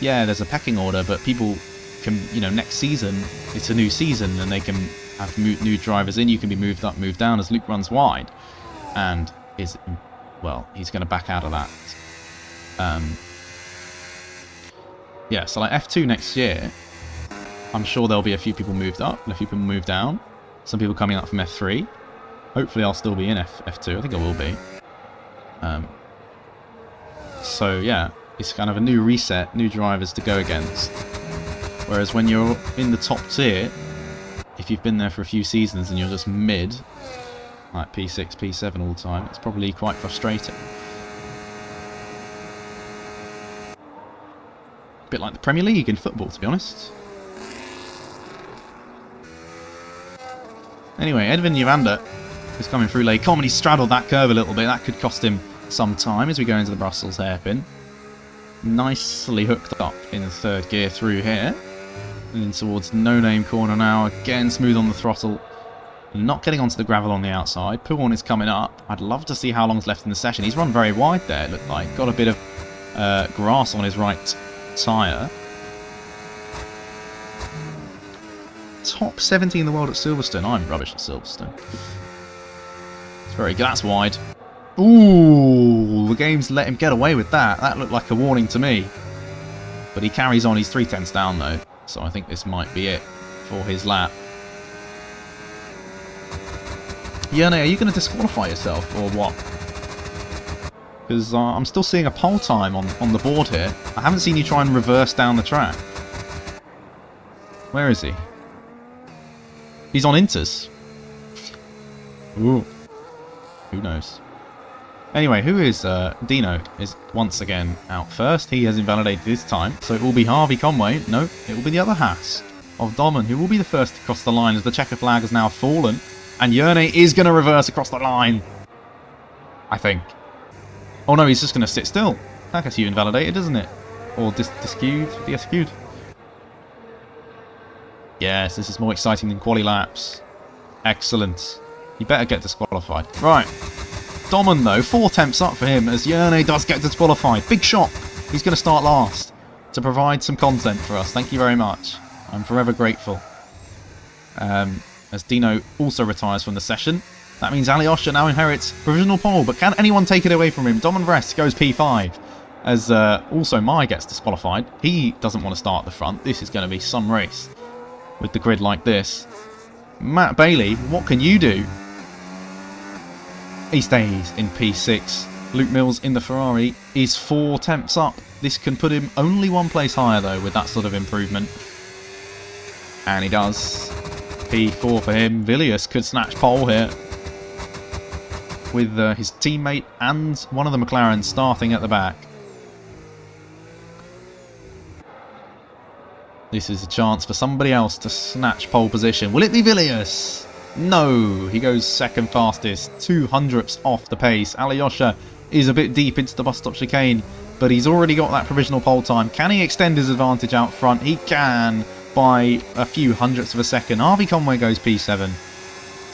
yeah, there's a pecking order, but people can, you know, next season, it's a new season, and they can have new drivers in. You can be moved up, moved down as Luke runs wide. And is, well, he's going to back out of that. Yeah, so like F2 next year, I'm sure there'll be a few people moved up and a few people moved down. Some people coming up from F3. Hopefully I'll still be in F2. I think I will be. So yeah, it's kind of a new reset, new drivers to go against. Whereas when you're in the top tier, if you've been there for a few seasons and you're just mid, like P6, P7 all the time, it's probably quite frustrating. A bit like the Premier League in football, to be honest. Anyway, Edwin Yavanda is coming through late. Comedy straddled that curve a little bit. That could cost him some time as we go into the Brussels hairpin. Nicely hooked up in the third gear through here. And in towards No Name corner now. Again, smooth on the throttle. Not getting onto the gravel on the outside. Pullhorn is coming up. I'd love to see how long's left in the session. He's run very wide there, it looked like. Got a bit of grass on his right tyre. Top 70 in the world at Silverstone. I'm rubbish at Silverstone. It's very good. That's wide. Ooh, the game's let him get away with that. That looked like a warning to me. But he carries on. He's 3/10 down though. So I think this might be it for his lap. Yerne, are you going to disqualify yourself or what? Because I'm still seeing a pole time on the board here. I haven't seen you try and reverse down the track. Where is he? He's on Inters. Ooh. Who knows? Anyway, who is Dino is once again out first. He has invalidated this time. So it will be Harvey Conway. No, it will be the other Haas of Domen, who will be the first to cross the line as the checker flag has now fallen. And Yerne is going to reverse across the line. I think. Oh no, he's just going to sit still. That gets you invalidated, isn't it? Or DSQ'd. Yes, this is more exciting than quali laps. Excellent. You better get disqualified. Right. Domen, though, 4 temps up for him as Yerne does get disqualified. Big shock. He's going to start last to provide some content for us. Thank you very much. I'm forever grateful. As Dino also retires from the session. That means Alyosha now inherits provisional pole, but can anyone take it away from him? Domen Vrest goes P5, as also Mai gets disqualified. He doesn't want to start at the front. This is going to be some race with the grid like this. Matt Bailey, what can you do? He stays in P6. Luke Mills in the Ferrari is 4 temps up. This can put him only 1 place higher, though, with that sort of improvement. And he does. P4 for him. Villiers could snatch pole here, with his teammate and one of the McLarens starting at the back. This is a chance for somebody else to snatch pole position. Will it be Villiers? No, he goes second fastest, 200ths off the pace. Alyosha is a bit deep into the bus stop chicane, but he's already got that provisional pole time. Can he extend his advantage out front? He can, by a few hundredths of a second. Harvey Conway goes P7.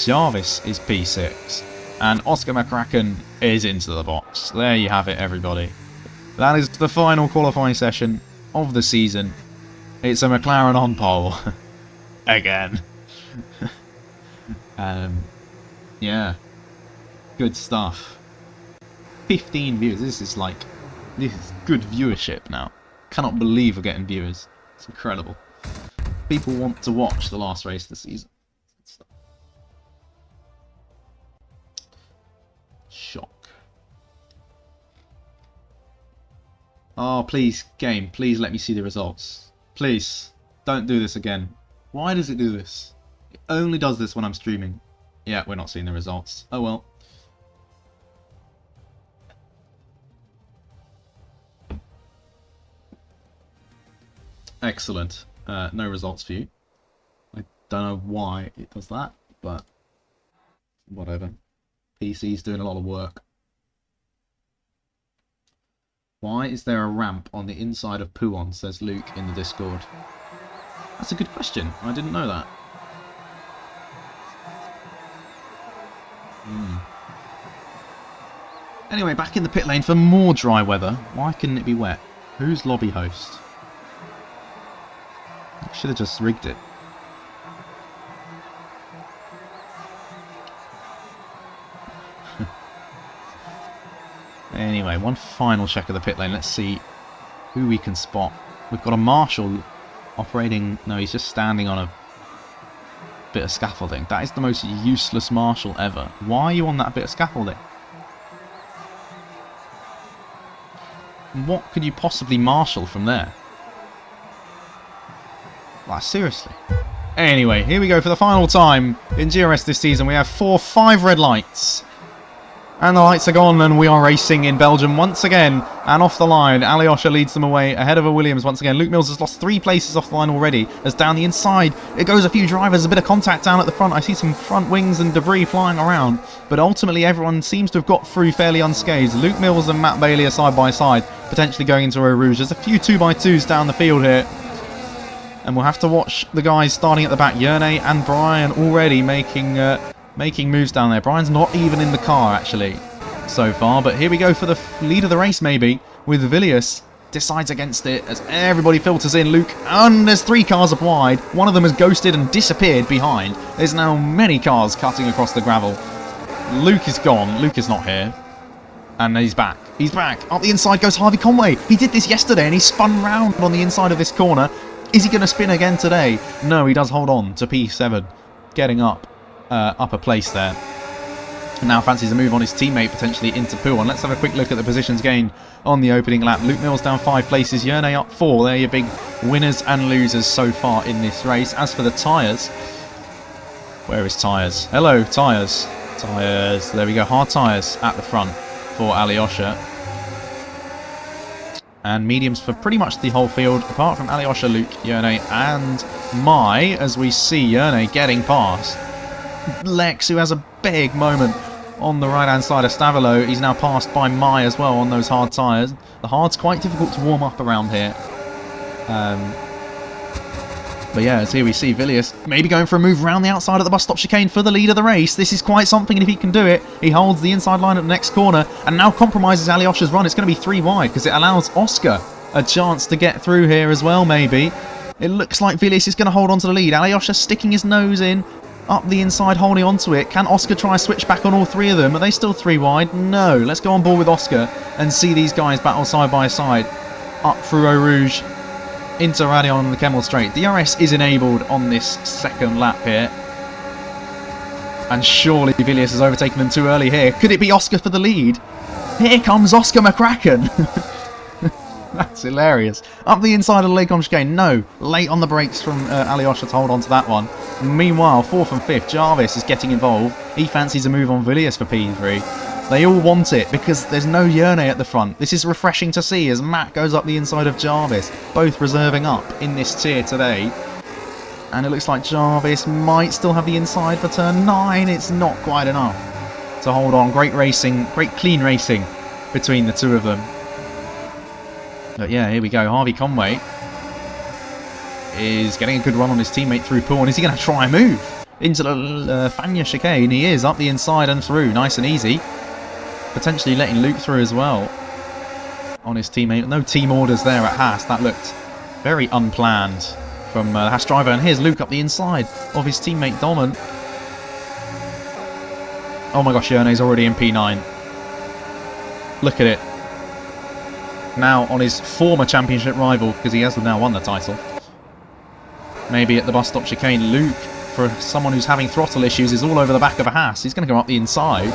Jarvis is P6. And Oscar McCracken is into the box. There you have it, everybody. That is the final qualifying session of the season. It's a McLaren on pole. Again. Yeah. Good stuff. 15 viewers. This is good viewership now. Cannot believe we're getting viewers. It's incredible. People want to watch the last race of the season. Shock. Oh, please, game. Please let me see the results. Please. Don't do this again. Why does it do this? It only does this when I'm streaming. Yeah, we're not seeing the results. Oh well. Excellent. No results for you. I don't know why it does that, but whatever. PC's doing a lot of work. Why is there a ramp on the inside of Pouon, says Luke in the Discord. That's a good question. I didn't know that. Anyway, back in the pit lane for more dry weather. Why couldn't it be wet? Who's lobby host? I should have just rigged it. Anyway, one final check of the pit lane. Let's see who we can spot. We've got a marshal operating... No, he's just standing on a bit of scaffolding. That is the most useless marshal ever. Why are you on that bit of scaffolding? What could you possibly marshal from there? Like, seriously. Anyway, here we go for the final time in GRS this season. We have 5 red lights. And the lights are gone, and we are racing in Belgium once again. And off the line, Alyosha leads them away ahead of a Williams once again. Luke Mills has lost 3 places off the line already, as down the inside it goes a few drivers. A bit of contact down at the front. I see some front wings and debris flying around. But ultimately, everyone seems to have got through fairly unscathed. Luke Mills and Matt Bailey are side by side, potentially going into Eau Rouge. There's a few 2x2s down the field here. And we'll have to watch the guys starting at the back. Yerne and Brian already making moves down there. Brian's not even in the car, actually, so far. But here we go for the lead of the race, maybe, with Villiers. Decides against it as everybody filters in. Luke, and there's 3 cars up wide. One of them has ghosted and disappeared behind. There's now many cars cutting across the gravel. Luke is gone. Luke is not here. And he's back. He's back. Up the inside goes Harvey Conway. He did this yesterday and he spun round on the inside of this corner. Is he going to spin again today? No, he does hold on to P7, getting up a place there. Now fancies a move on his teammate potentially into Poole. And let's have a quick look at the positions gained on the opening lap. Luke Mills down 5 places, Yerne up 4. They're your big winners and losers so far in this race. As for the tyres, where is tyres? Hello, tyres. Tyres, there we go, hard tyres at the front for Alyosha. And mediums for pretty much the whole field, apart from Alyosha, Luke, Yerne and Mai, as we see Yerne getting past Lex, who has a big moment on the right-hand side of Stavilo. He's now passed by Mai as well on those hard tyres. The hard's quite difficult to warm up around here. But yeah, as here we see Villiers maybe going for a move around the outside of the bus stop chicane for the lead of the race. This is quite something, and if he can do it, he holds the inside line at the next corner and now compromises Alyosha's run. It's going to be 3 wide because it allows Oscar a chance to get through here as well, maybe. It looks like Villiers is going to hold on to the lead. Alyosha sticking his nose in, up the inside, holding onto it. Can Oscar try a switch back on all 3 of them? Are they still 3 wide? No. Let's go on board with Oscar and see these guys battle side by side up through Eau Rouge into Radion and the Kemmel Straight. DRS is enabled on this second lap here. And surely Villiers has overtaken them too early here. Could it be Oscar for the lead? Here comes Oscar McCracken. That's hilarious. Up the inside of the Lacombe chicane. No. Late on the brakes from Alyosha to hold on to that one. Meanwhile, 4th and 5th, Jarvis is getting involved. He fancies a move on Villiers for P3. They all want it because there's no Yerne at the front. This is refreshing to see as Matt goes up the inside of Jarvis. Both reserving up in this tier today. And it looks like Jarvis might still have the inside for turn 9. It's not quite enough to hold on. Great racing, great clean racing between the two of them. But yeah, here we go. Harvey Conway is getting a good run on his teammate through Poole. And is he going to try a move into the Fania chicane? He is up the inside and through. Nice and easy. Potentially letting Luke through as well on his teammate. No team orders there at Haas. That looked very unplanned from the Haas driver. And here's Luke up the inside of his teammate Domen. Oh my gosh, Yerne's already in P9. Look at it. Now on his former championship rival, because he has now won the title. Maybe at the bus stop chicane, Luke, for someone who's having throttle issues, is all over the back of a Haas. He's going to go up the inside.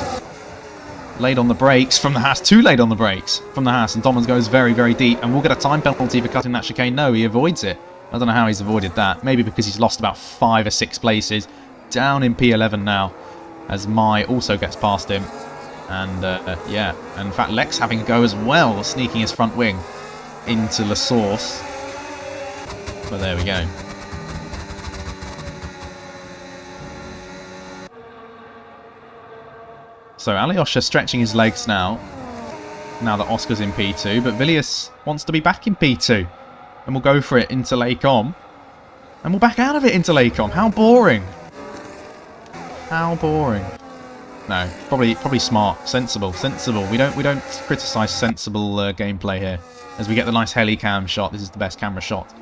Late on the brakes from the Haas. Too late on the brakes from the Haas. And Thomas goes very, very deep. And we'll get a time penalty for cutting that chicane. No, he avoids it. I don't know how he's avoided that. Maybe because he's lost about 5 or 6 places. Down in P11 now. As Mai also gets past him. And yeah. And in fact, Lex having a go as well. Sneaking his front wing into La Source. But there we go. So Alyosha stretching his legs now that Oscar's in P2, but Villiers wants to be back in P2. And we'll go for it into Lacombe. And we'll back out of it into Lacombe. How boring. How boring. No, probably smart, sensible. We don't criticise sensible gameplay here. As we get the nice heli-cam shot. This is the best camera shot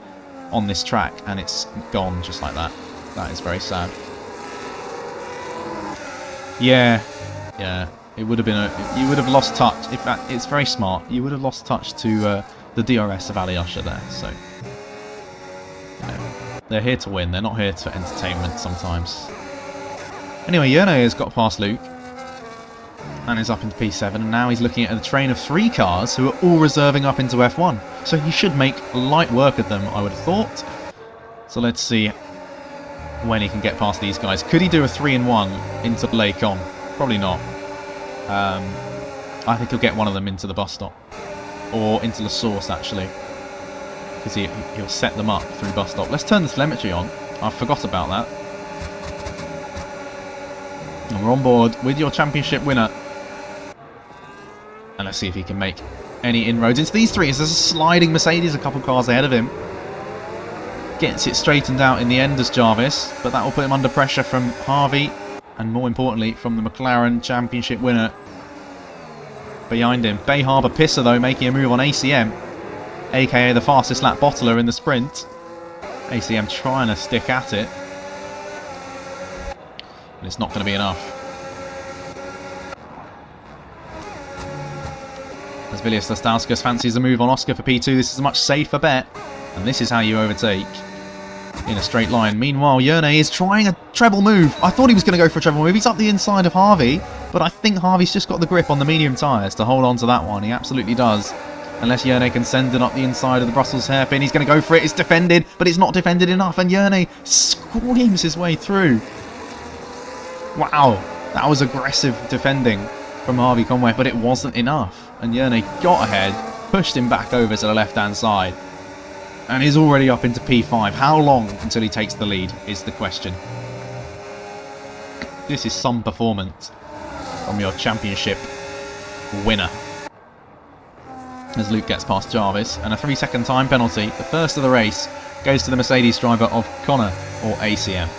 on this track, and it's gone just like that. That is very sad. Yeah. Yeah, it would have been you would have lost touch. In fact, it's very smart. You would have lost touch to the DRS of Alyosha there. So, you know, they're here to win. They're not here for entertainment sometimes. Anyway, Yerne has got past Luke and is up into P7. And now he's looking at a train of 3 cars who are all reserving up into F1. So he should make light work of them, I would have thought. So let's see when he can get past these guys. Could he do a 3-in-1 into Lacombe? Probably not. I think he'll get one of them into the bus stop. Or into the source, actually. Because he'll set them up through bus stop. Let's turn the telemetry on. I forgot about that. And we're on board with your championship winner. And let's see if he can make any inroads into these 3. There's a sliding Mercedes a couple cars ahead of him. Gets it straightened out in the end as Jarvis. But that will put him under pressure from Harvey. And more importantly, from the McLaren Championship winner behind him. Bay Harbour Pisser, though, making a move on ACM, a.k.a. the fastest lap bottler in the sprint. ACM trying to stick at it. And it's not going to be enough. As Villiers Lastauskas fancies a move on Oscar for P2. This is a much safer bet. And this is how you overtake in a straight line. Meanwhile, Yerne is trying a treble move. I thought he was going to go for a treble move. He's up the inside of Harvey, but I think Harvey's just got the grip on the medium tyres to hold on to that one. He absolutely does. Unless Yerne can send it up the inside of the Brussels hairpin. He's going to go for it. It's defended, but it's not defended enough. And Yerne screams his way through. Wow, that was aggressive defending from Harvey Conway, but it wasn't enough. And Yerne got ahead, pushed him back over to the left-hand side. And he's already up into P5. How long until he takes the lead is the question. This is some performance from your championship winner. As Luke gets past Jarvis, and a 3-second time penalty, the first of the race, goes to the Mercedes driver of Connor, or ACM.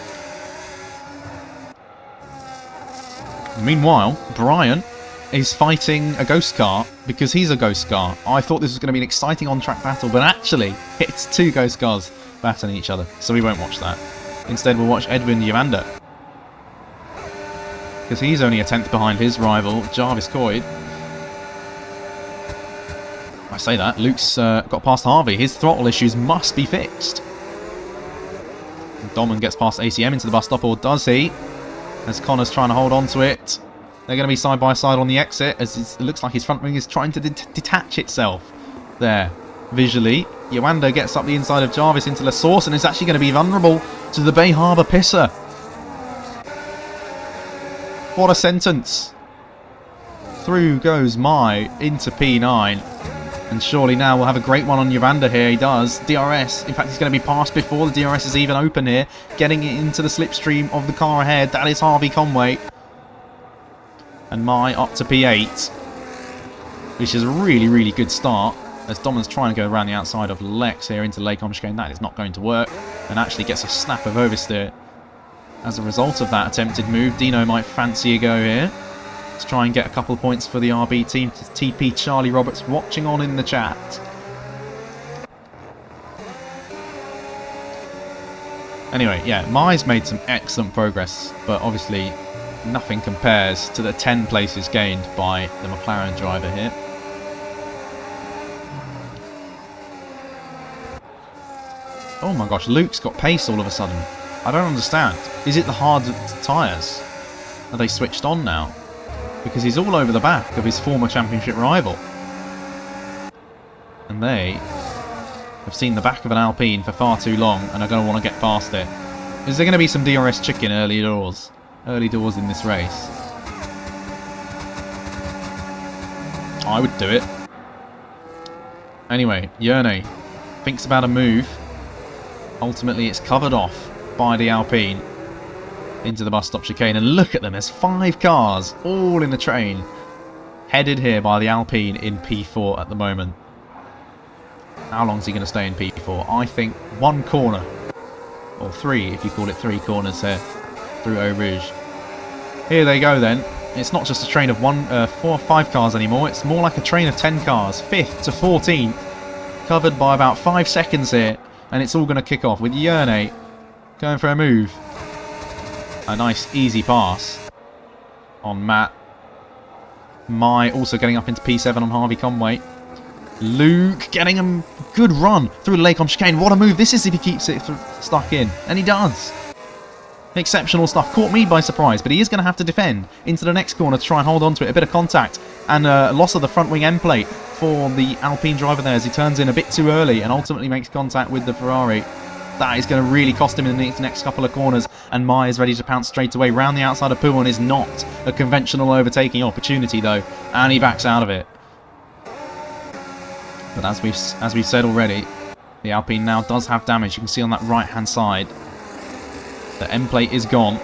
Meanwhile, Brian is fighting a ghost car because he's a ghost car. I thought this was going to be an exciting on-track battle, but actually it's two ghost cars battling each other, so we won't watch that. Instead, we'll watch Edwin Yavander, because he's only a tenth behind his rival, Jarvis Coyd. I say that, Luke's got past Harvey. His throttle issues must be fixed. Doman gets past ACM into the bus stop, or does he? As Connor's trying to hold on to it. They're going to be side by side on the exit, as it looks like his front wing is trying to detach itself there, visually. Yawanda gets up the inside of Jarvis into the source, and is actually going to be vulnerable to the Bay Harbour pisser. What a sentence. Through goes Mai into P9. And surely now we'll have a great one on Yavander here. He does. DRS. In fact, he's going to be passed before the DRS is even open here. Getting it into the slipstream of the car ahead. That is Harvey Conway. And Mai up to P8. Which is a really, really good start. As Doman's trying to go around the outside of Lex here into Lake Omskane. That is not going to work. And actually gets a snap of oversteer. As a result of that attempted move, Dino might fancy a go here. Let's try and get a couple of points for the RB team. TP Charlie Roberts watching on in the chat. Anyway, yeah, Mai's made some excellent progress, but obviously nothing compares to the 10 places gained by the McLaren driver here. Oh my gosh, Luke's got pace all of a sudden. I don't understand. Is it the hard tyres? Are they switched on now? Because he's all over the back of his former championship rival. And they have seen the back of an Alpine for far too long and are going to want to get past it. Is there going to be some DRS chicken early doors? Early doors in this race? I would do it. Anyway, Yerne thinks about a move. Ultimately, it's covered off by the Alpine into the bus stop chicane, and look at them, there's 5 cars all in the train headed here by the Alpine in P4 at the moment. How long is he going to stay in P4? I think 1 corner, or 3 if you call it 3 corners here through Eau Rouge. Here they go then. It's not just a train of 4 or 5 cars anymore, it's more like a train of 10 cars, 5th to 14th, covered by about 5 seconds here, and it's all going to kick off with Yerne going for a move. A nice easy pass on Matt. Mai also getting up into P7 on Harvey Conway. Luke getting a good run through the Lake Chicane. What a move this is if he keeps it stuck in. And he does. Exceptional stuff. Caught me by surprise, but he is going to have to defend into the next corner to try and hold on to it. A bit of contact and loss of the front wing end plate for the Alpine driver there as he turns in a bit too early and ultimately makes contact with the Ferrari. That is going to really cost him in the next couple of corners, and Mai is ready to pounce straight away. Round the outside of Pouon is not a conventional overtaking opportunity though, and he backs out of it. But as we've said already, the Alpine now does have damage. You can see on that right hand side the end plate is gone.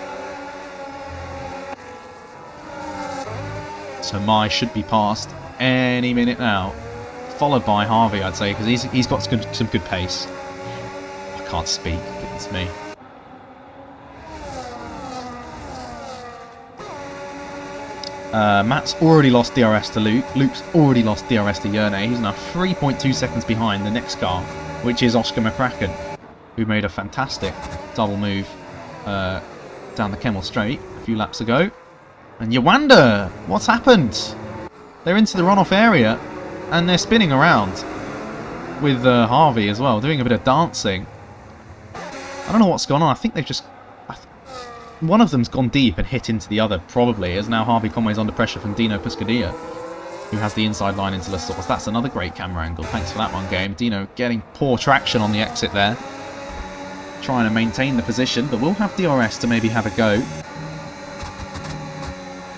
So Mai should be passed any minute now, followed by Harvey, I'd say, because he's got some good pace. Can't speak, it's me. Matt's already lost DRS to Luke. Luke's already lost DRS to Yerne. He's now 3.2 seconds behind the next car, which is Oscar McCracken, who made a fantastic double move down the Kemmel Straight a few laps ago. And Yawanda, what's happened? They're into the runoff area and they're spinning around with Harvey as well, doing a bit of dancing. I don't know what's gone on. I think they've just... one of them's gone deep and hit into the other, probably, as now Harvey Conway's under pressure from Dino Puscadia, who has the inside line into the source. That's another great camera angle. Thanks for that one, game. Dino getting poor traction on the exit there. Trying to maintain the position, but we'll have DRS to maybe have a go.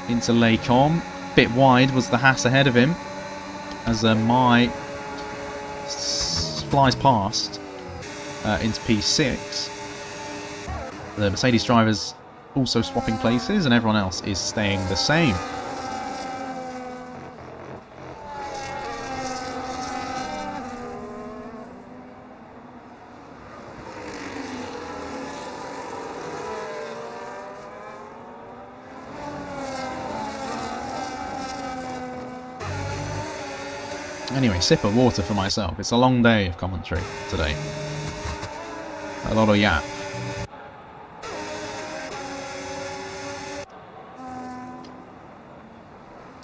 Into Lecom. Bit wide was the Haas ahead of him, as Mai flies past into P6. The Mercedes drivers also swapping places, and everyone else is staying the same. Anyway, sip of water for myself. It's a long day of commentary today. A lot of yap.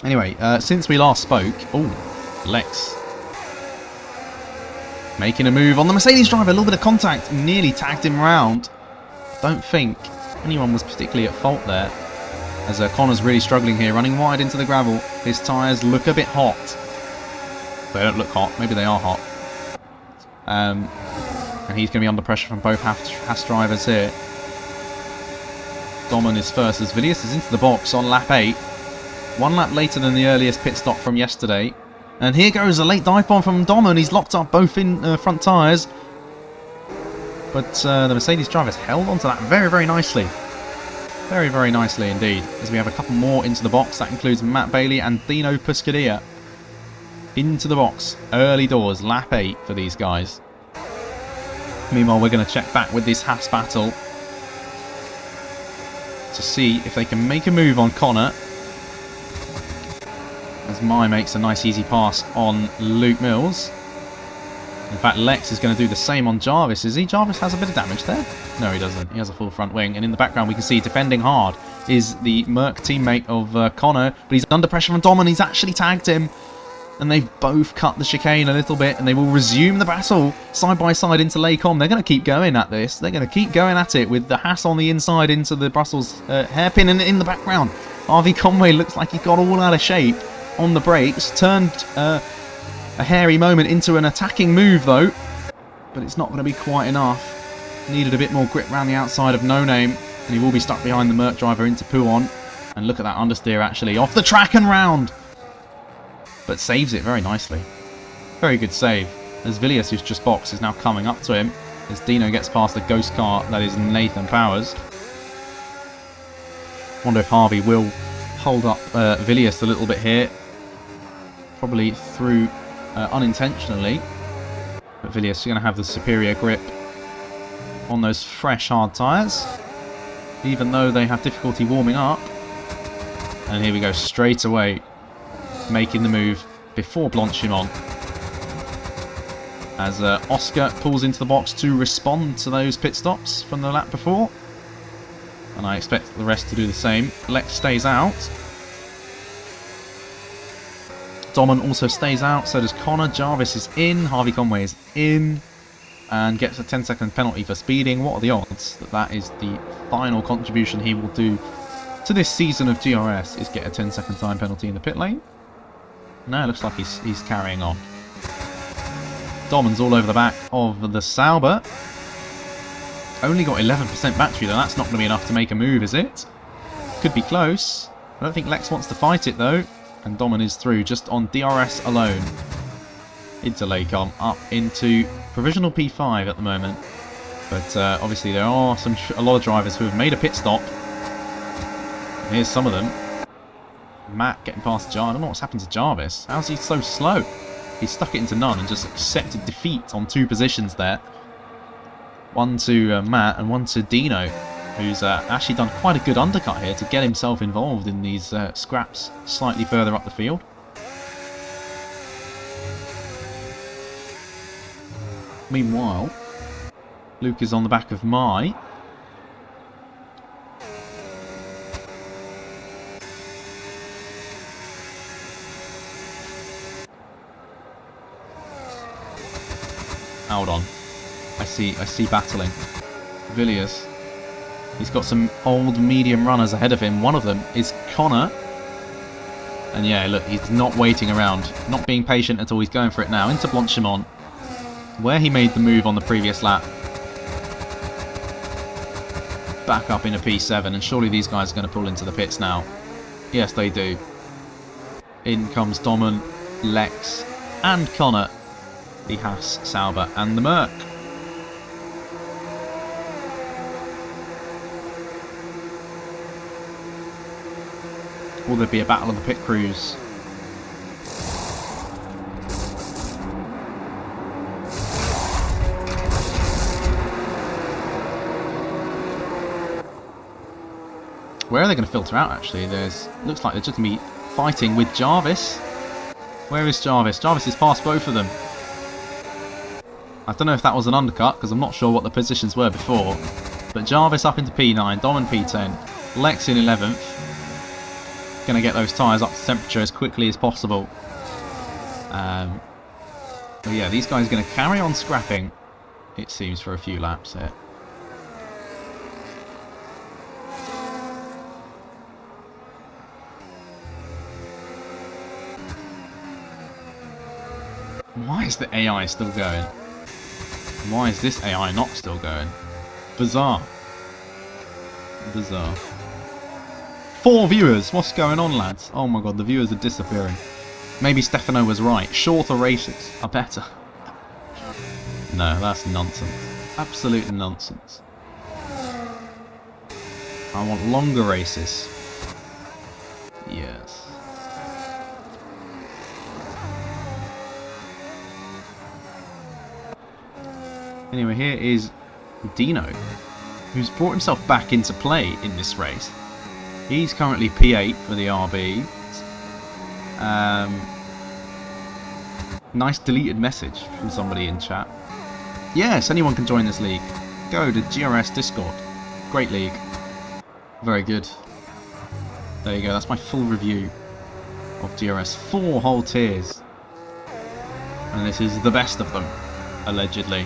Anyway, since we last spoke... Oh, Lex. Making a move on the Mercedes driver. A little bit of contact. Nearly tagged him round. Don't think anyone was particularly at fault there. As Connor's really struggling here. Running wide into the gravel. His tyres look a bit hot. They don't look hot. Maybe they are hot. And he's going to be under pressure from both Haas drivers here. Domen is first as Villiers is into the box on lap 8. 1 lap later than the earliest pit stop from yesterday. And here goes a late dive bomb from Domen. He's locked up both in front tyres. But the Mercedes drivers held onto that very, very nicely. Very, very nicely indeed. As we have a couple more into the box. That includes Matt Bailey and Dino Puscadia. Into the box. Early doors. Lap 8 for these guys. Meanwhile, we're going to check back with this Haas battle. To see if they can make a move on Connor. As Mai makes a nice easy pass on Luke Mills. In fact, Lex is going to do the same on Jarvis, is he? Jarvis has a bit of damage there. No, he doesn't. He has a full front wing. And in the background, we can see defending hard is the Merc teammate of Connor. But he's under pressure from Dom, and he's actually tagged him. And they've both cut the chicane a little bit, and they will resume the battle side by side into Lecom. They're going to keep going at this. They're going to keep going at it with the Haas on the inside into the Brussels hairpin, and in the background, Harvey Conway looks like he got all out of shape on the brakes. Turned a hairy moment into an attacking move, though. But it's not going to be quite enough. Needed a bit more grip around the outside of No Name, and he will be stuck behind the Merc driver into Pouon. And look at that understeer, actually. Off the track and round! But saves it very nicely. Very good save. As Villiers, who's just boxed, is now coming up to him. As Dino gets past the ghost car, that is Nathan Powers. Wonder if Harvey will hold up Villiers a little bit here. Probably through unintentionally. But Villiers is going to have the superior grip on those fresh hard tyres. Even though they have difficulty warming up. And here we go, straight away. Making the move before Blanchimont. As Oscar pulls into the box to respond to those pit stops from the lap before. And I expect the rest to do the same. Lex stays out. Domen also stays out, so does Connor. Jarvis is in, Harvey Conway is in. And gets a 10-second penalty for speeding. What are the odds that that is the final contribution he will do to this season of GRS, is get a 10-second time penalty in the pit lane? No, it looks like he's carrying on. Domen's all over the back of the Sauber. Only got 11% battery though. That's not going to be enough to make a move, is it? Could be close. I don't think Lex wants to fight it though. And Domen is through just on DRS alone. Into Lecom, up into provisional P5 at the moment. But obviously there are a lot of drivers who have made a pit stop. And here's some of them. Matt getting past Jar. I don't know what's happened to Jarvis. How's he so slow? He stuck it into none and just accepted defeat on 2 positions there. One to Matt and one to Dino, who's actually done quite a good undercut here to get himself involved in these scraps slightly further up the field. Meanwhile, Luke is on the back of Mai. Hold on. I see battling. Villiers He's got some old medium runners ahead of him. One of them is Connor. And yeah, look, he's not waiting around. Not being patient at all. He's going for it now. Into Blanchimont, where he made the move on the previous lap. Back up into P7. And surely these guys are going to pull into the pits now. Yes, they do. In comes Domen, Lex, and Connor. The Haas, Sauber, and the Merc. Will there be a battle of the pit crews? Where are they going to filter out, actually? Looks like they're just going to be fighting with Jarvis. Where is Jarvis? Jarvis is past both of them. I don't know if that was an undercut, because I'm not sure what the positions were before. But Jarvis up into P9, Dom in P10, Lex in 11th. Going to get those tyres up to temperature as quickly as possible. But yeah, these guys are going to carry on scrapping, it seems, for a few laps here. Why is the AI still going? Why is this AI not still going? Bizarre. Bizarre. 4 viewers! What's going on, lads? Oh my god, the viewers are disappearing. Maybe Stefano was right. Shorter races are better. No, that's nonsense. Absolute nonsense. I want longer races. Yes. Anyway, here is Dino, who's brought himself back into play in this race. He's currently P8 for the RB. Nice deleted message from somebody in chat. Yes, anyone can join this league. Go to GRS Discord. Great league. Very good. There you go, that's my full review of GRS. 4 whole tiers. And this is the best of them, allegedly.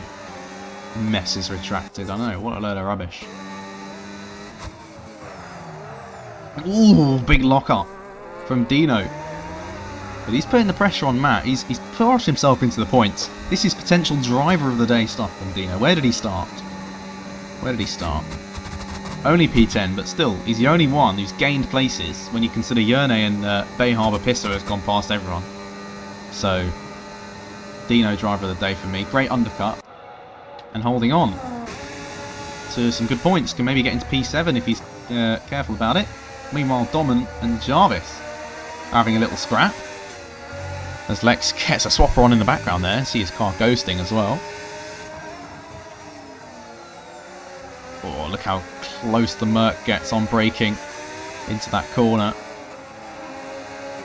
Mess is retracted. I know, what a load of rubbish. Ooh, big lock-up from Dino. But he's putting the pressure on Matt. He's forced himself into the points. This is potential driver of the day stuff from Dino. Where did he start? Where did he start? Only P10, but still, he's the only one who's gained places when you consider Yerne and Bay Harbour Pisser has gone past everyone. So, Dino driver of the day for me. Great undercut. And holding on to some good points. Can maybe get into P7 if he's careful about it. Meanwhile, Domen and Jarvis are having a little scrap. As Lex gets a swapper on in the background there. See his car ghosting as well. Oh, look how close the Merc gets on braking into that corner.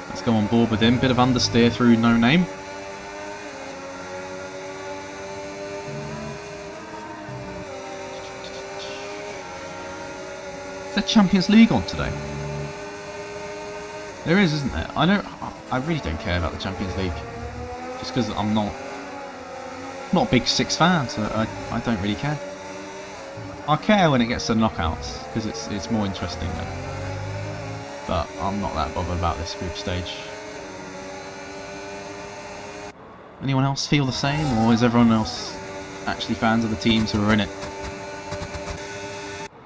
Let's go on board with him. Bit of understeer through No Name. Is there Champions League on today? There is, isn't there? I really don't care about the Champions League. Just because I'm not a big Six fan, so I don't really care. I care when it gets to knockouts, because it's more interesting then. But I'm not that bothered about this group stage. Anyone else feel the same, or is everyone else actually fans of the teams who are in it?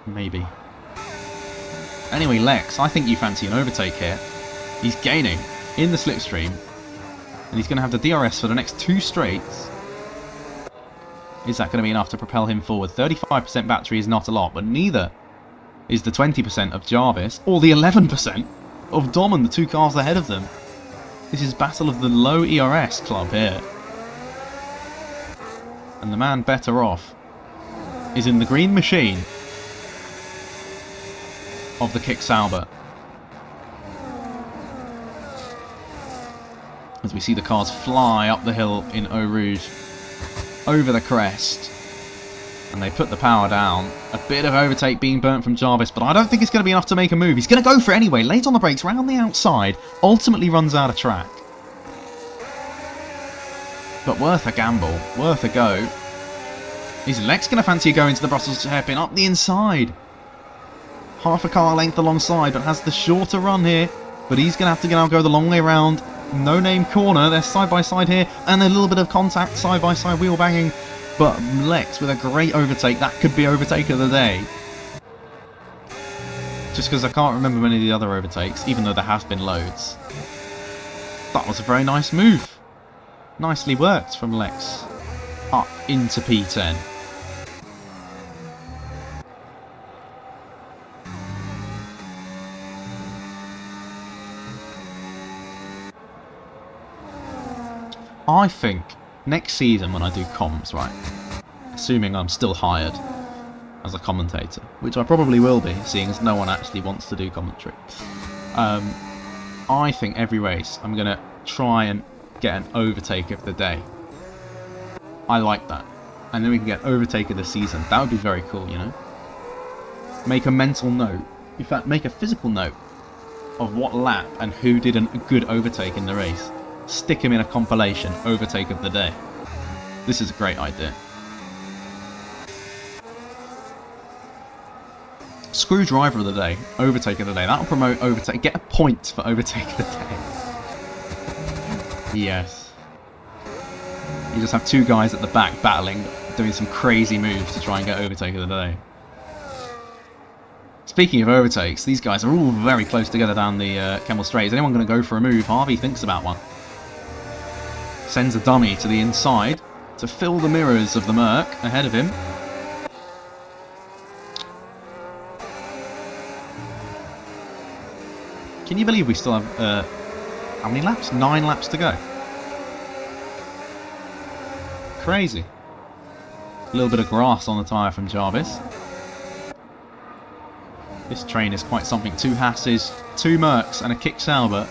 Maybe. Anyway, Lex, I think you fancy an overtake here. He's gaining in the slipstream, and he's going to have the DRS for the next 2 straights. Is that going to be enough to propel him forward? 35% battery is not a lot, but neither is the 20% of Jarvis, or the 11% of Dom and the 2 cars ahead of them. This is battle of the low ERS club here. And the man better off is in the green machine of the Kick Sauber. As we see the cars fly up the hill in Eau Rouge, over the crest, and they put the power down. A bit of overtake being burnt from Jarvis, but I don't think it's going to be enough to make a move. He's going to go for it anyway, late on the brakes, round the outside, ultimately runs out of track. But worth a gamble, worth a go. Is Lex going to fancy a go into the Brussels hairpin up the inside? half a car length alongside, but has the shorter run here. But he's going to have to now go the long way around. No name corner, they're side by side here, and a little bit of contact, side by side wheel banging. But Lex with a great overtake, that could be overtake of the day. Just because I can't remember many of the other overtakes, even though there have been loads. That was a very nice move. Nicely worked from Lex. Up into P10. I think next season when I do comms, right, assuming I'm still hired as a commentator, which I probably will be, seeing as no one actually wants to do commentary, I think every race I'm going to try and get an overtake of the day. I like that. And then we can get overtake of the season. That would be very cool, you know? Make a mental note. In fact, make a physical note of what lap and who did a good overtake in the race. Stick him in a compilation, overtake of the day. This is a great idea. Screw driver of the day, overtake of the day. That'll promote overtake. Get a point for overtake of the day. Yes. You just have two guys at the back battling, doing some crazy moves to try and get overtake of the day. Speaking of overtakes, these guys are all very close together down the Kemmel Straight. Is anyone going to go for a move? Harvey thinks about one. Sends a dummy to the inside to fill the mirrors of the Merc ahead of him. Can you believe we still have, how many laps? 9 laps to go. Crazy. A little bit of grass on the tyre from Jarvis. This train is quite something. 2 Hasses, 2 Mercs and a Kick Sauber.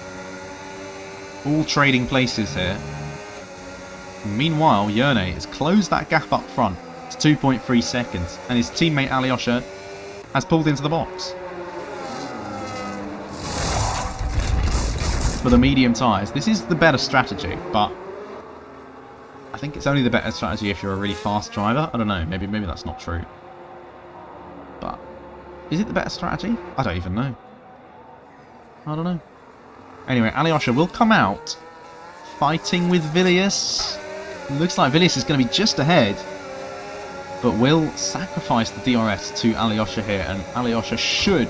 All trading places here. Meanwhile, Yerne has closed that gap up front to 2.3 seconds, and his teammate Alyosha has pulled into the box. For the medium tyres, this is the better strategy, but I think it's only the better strategy if you're a really fast driver. I don't know, maybe that's not true. But is it the better strategy? I don't even know. I don't know. Anyway, Alyosha will come out fighting with Villius. Looks like Villius is going to be just ahead, but will sacrifice the DRS to Alyosha here, and Alyosha should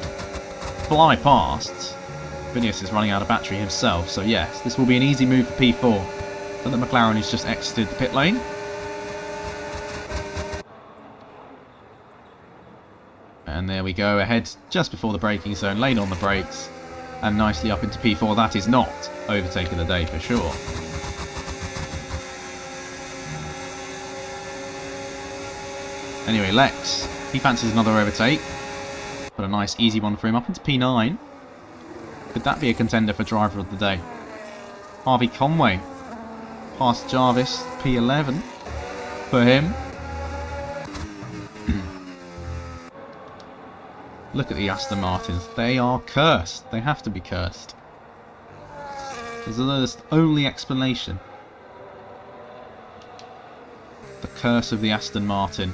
fly past. Villius is running out of battery himself, so yes, this will be an easy move for P4. But the McLaren has just exited the pit lane. And there we go, ahead just before the braking zone, lane on the brakes, and nicely up into P4. That is not overtake of the day for sure. Anyway, Lex, he fancies another overtake. But a nice easy one for him up into P9. Could that be a contender for driver of the day? Harvey Conway past Jarvis, P11 for him. Look at the Aston Martins. They are cursed. They have to be cursed. There's the only explanation. The curse of the Aston Martin.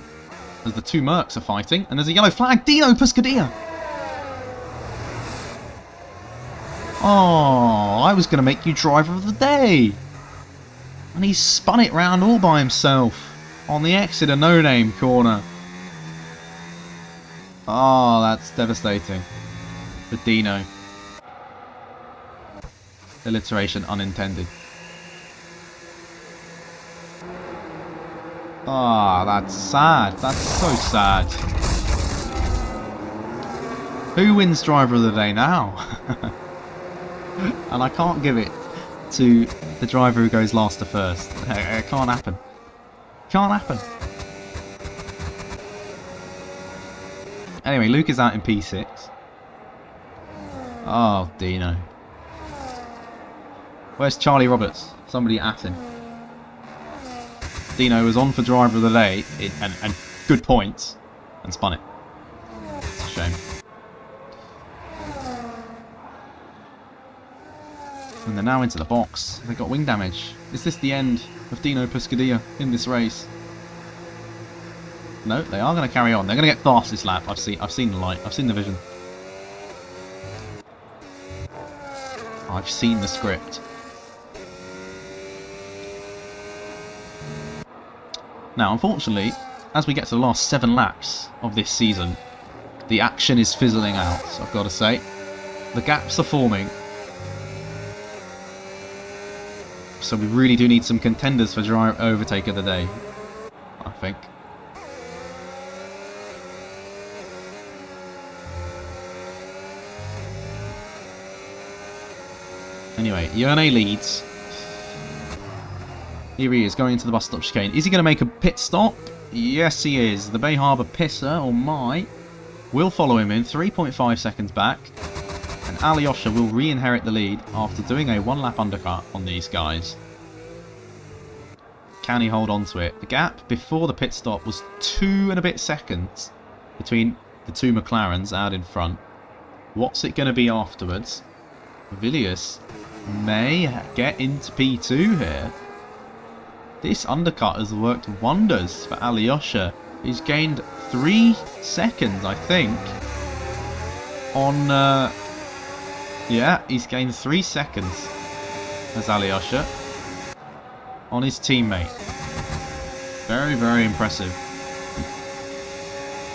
As the 2 Mercs are fighting, and there's a yellow flag. Dino Pescadilla! Oh, I was going to make you driver of the day. And he spun it round all by himself on the exit of No Name corner. Oh, that's devastating for Dino. Alliteration unintended. Ah, that's sad. That's so sad. Who wins driver of the day now? And I can't give it to the driver who goes last to first. It can't happen. Can't happen. Anyway, Luke is out in P6. Oh, Dino. Where's Charlie Roberts? Somebody at him. Dino was on for driver of the day, and good points, and spun it. It's a shame. And they're now into the box. They got wing damage. Is this the end of Dino Pescadilla in this race? No, they are going to carry on. They're going to get fast this lap. I've seen the light. I've seen the vision. I've seen the script. Now, unfortunately, as we get to the last 7 laps of this season, the action is fizzling out, I've got to say. The gaps are forming. So we really do need some contenders for driver overtake of the day, I think. Anyway, Yerne leads. Here he is, going into the bus stop chicane. Is he going to make a pit stop? Yes, he is. The Bay Harbour pisser, or Mai, will follow him in 3.5 seconds back. And Alyosha will re-inherit the lead after doing a 1-lap undercut on these guys. Can he hold on to it? The gap before the pit stop was 2 and a bit seconds between the 2 McLarens out in front. What's it going to be afterwards? Villiers may get into P2 here. This undercut has worked wonders for Alyosha. He's gained 3 seconds, I think, on... yeah, he's gained 3 seconds as Alyosha on his teammate. Very, very impressive.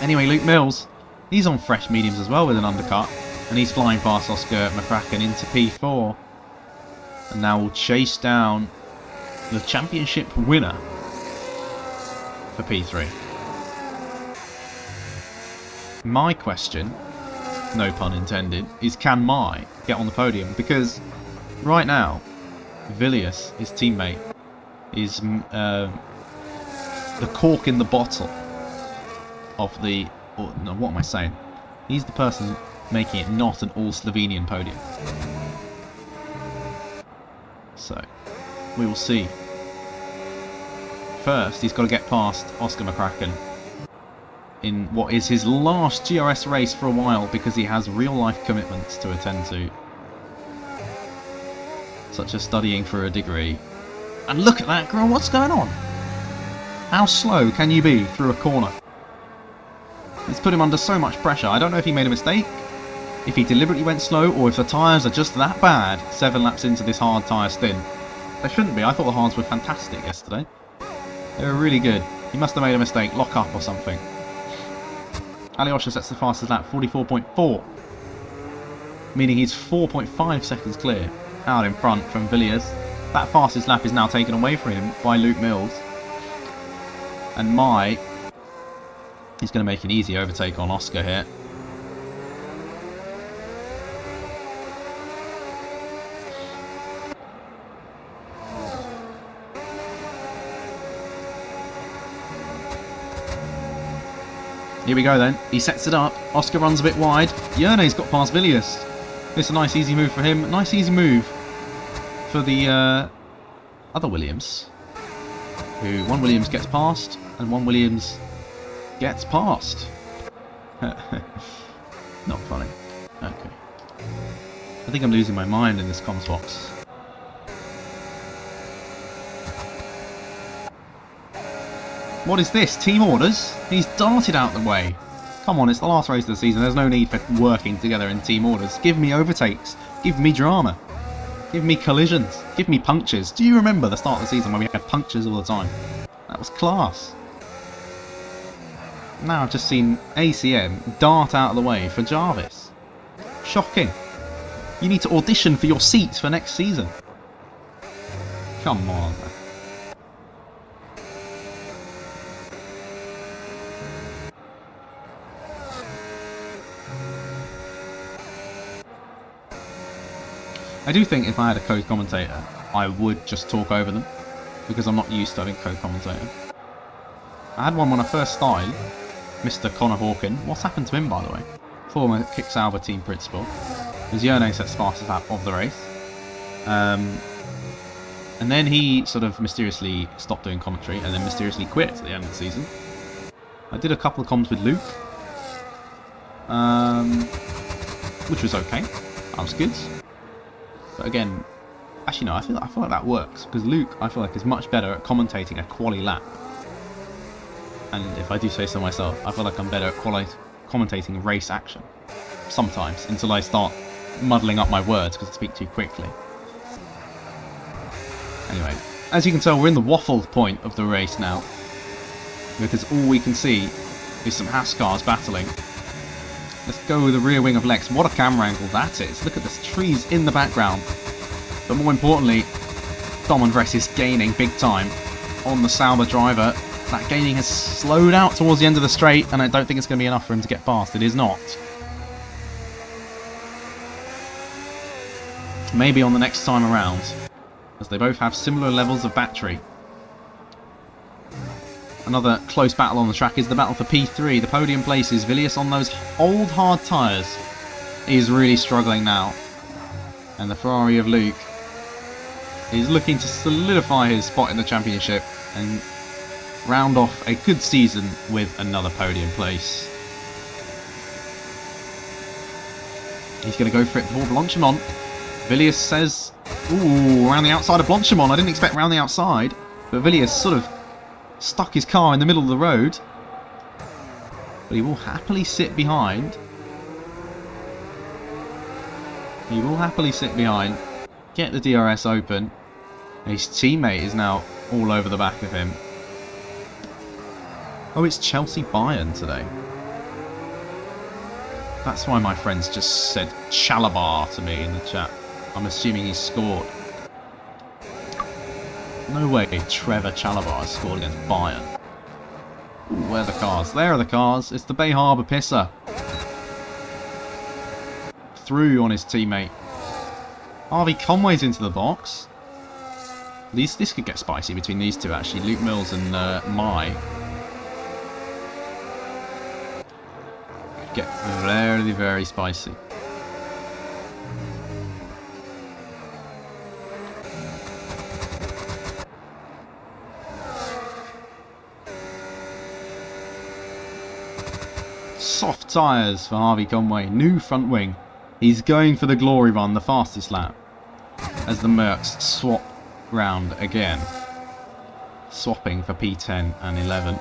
Anyway, Luke Mills, he's on fresh mediums as well with an undercut. And he's flying past Oscar McCracken into P4. And now we'll chase down the championship winner for P3. My question, no pun intended, is can Mai get on the podium? Because right now, Villiers, his teammate, is the cork in the bottle of the... Or, no, what am I saying? He's the person making it not an all-Slovenian podium. So, we will see. First, he's got to get past Oscar McCracken in what is his last GRS race for a while because he has real-life commitments to attend to, such as studying for a degree. And look at that, girl, what's going on? How slow can you be through a corner? It's put him under so much pressure. I don't know if he made a mistake, if he deliberately went slow, or if the tyres are just that bad 7 laps into this hard tyre stint. They shouldn't be. I thought the hards were fantastic yesterday. They were really good. He must have made a mistake, lock up or something. Alyosha sets the fastest lap, 44.4. Meaning he's 4.5 seconds clear out in front from Villiers. That fastest lap is now taken away from him by Luke Mills. And Mai is going to make an easy overtake on Oscar here. Here we go then. He sets it up. Oscar runs a bit wide. Yerne's got past Villiers. It's a nice easy move for him. Nice easy move for the other Williams. One Williams gets past and one Williams gets past. Not funny. Okay. I think I'm losing my mind in this comms box. What is this? Team orders? He's darted out the way. Come on, it's the last race of the season. There's no need for working together in team orders. Give me overtakes. Give me drama. Give me collisions. Give me punctures. Do you remember the start of the season when we had punctures all the time? That was class. Now I've just seen ACM dart out of the way for Jarvis. Shocking. You need to audition for your seat for next season. Come on. I do think if I had a co-commentator, I would just talk over them, because I'm not used to having a co-commentator. I had one when I first started, Mr. Connor Hawken. What's happened to him, by the way? Former Kick Sauber team principal. His Yerne sets fastest lap of the race. And then he sort of mysteriously stopped doing commentary, and then mysteriously quit at the end of the season. I did a couple of comms with Luke, which was okay. That was good. But again, actually no, I feel like that works, because Luke, I feel like, is much better at commentating a quali lap. And if I do say so myself, I feel like I'm better at commentating race action. Sometimes, until I start muddling up my words because I speak too quickly. Anyway, as you can tell, we're in the waffle point of the race now, because all we can see is some Haskars battling. Let's go with the rear wing of Lex. What a camera angle that is. Look at this, trees in the background. But more importantly, Dom Andres is gaining big time on the Sauber driver. That gaining has slowed out towards the end of the straight, and I don't think it's going to be enough for him to get past. It is not. Maybe on the next time around, as they both have similar levels of battery. Another close battle on the track is the battle for P3, the podium places. Villiers on those old hard tyres is really struggling now. And the Ferrari of Luke is looking to solidify his spot in the championship and round off a good season with another podium place. He's going to go for it before Blanchimont. Villiers says, ooh, around the outside of Blanchimont. I didn't expect round the outside, but Villiers sort of stuck his car in the middle of the road. But he will happily sit behind. He will happily sit behind, get the DRS open. His teammate is now all over the back of him. Oh, it's Chelsea Bayern today. That's why my friends just said Chalabar to me in the chat. I'm assuming he's scored. No way Trevor Chalabar has scored against Bayern. Ooh, where are the cars? There are the cars. It's the Bay Harbour pisser. Through on his teammate. Harvey Conway's into the box. This could get spicy between these two actually. Luke Mills and Mai. Could get very, very spicy. Soft tyres for Harvey Conway. New front wing. He's going for the glory run, the fastest lap. As the Mercs swap round again. Swapping for P10 and 11.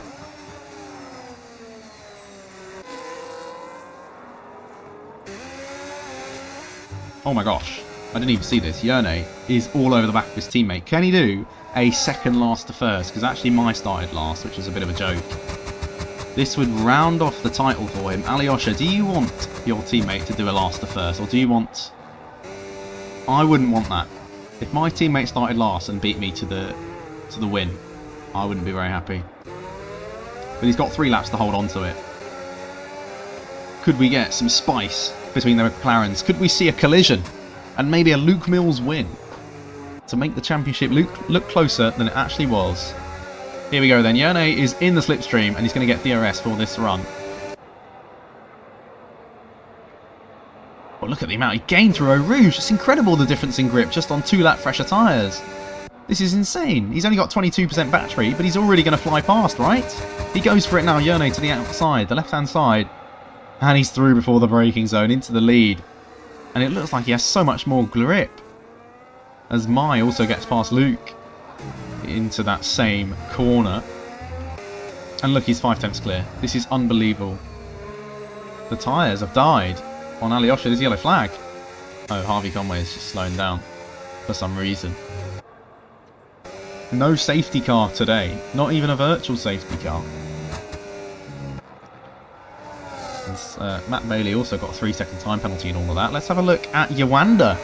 Oh my gosh. I didn't even see this. Yerne is all over the back of his teammate. Can he do a second last to first? Because actually Mai started last, which was a bit of a joke. This would round off the title for him. Alyosha, do you want your teammate to do a last to first? Or do you want... I wouldn't want that. If my teammate started last and beat me to the win, I wouldn't be very happy. But he's got 3 laps to hold on to it. Could we get some spice between the McLarens? Could we see a collision? And maybe a Luke Mills win? To make the championship look closer than it actually was. Here we go then. Yerne is in the slipstream and he's going to get DRS for this run. Oh, look at the amount he gained through Eau Rouge. It's incredible the difference in grip just on 2 lap fresher tyres. This is insane. He's only got 22% battery, but he's already going to fly past, right? He goes for it now, Yerne to the outside, the left-hand side. And he's through before the braking zone into the lead. And it looks like he has so much more grip. As Mai also gets past Luke into that same corner. And look, he's 5 tenths clear. This is unbelievable. The tyres have died on Alyosha. There's a yellow flag. Oh, Harvey Conway is just slowing down for some reason. No safety car today. Not even a virtual safety car. And, Matt Bailey also got a 3-second time penalty and all of that. Let's have a look at Yawanda.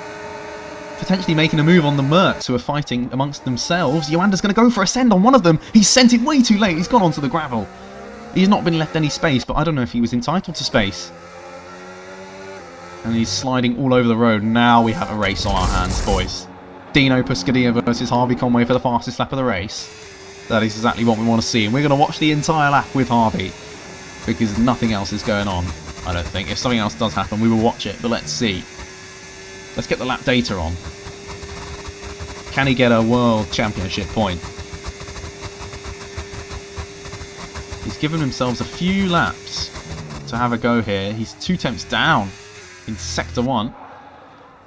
Potentially making a move on the Mercs who are fighting amongst themselves. Yoanda's going to go for a send on one of them. He's sent it way too late. He's gone onto the gravel. He's not been left any space, but I don't know if he was entitled to space. And he's sliding all over the road. Now we have a race on our hands, boys. Dino Pescadilla versus Harvey Conway for the fastest lap of the race. That is exactly what we want to see. And we're going to watch the entire lap with Harvey. Because nothing else is going on, I don't think. If something else does happen, we will watch it. But let's see. Let's get the lap data on. Can he get a World Championship point? He's given himself a few laps to have a go here. He's 2 tenths down in Sector 1.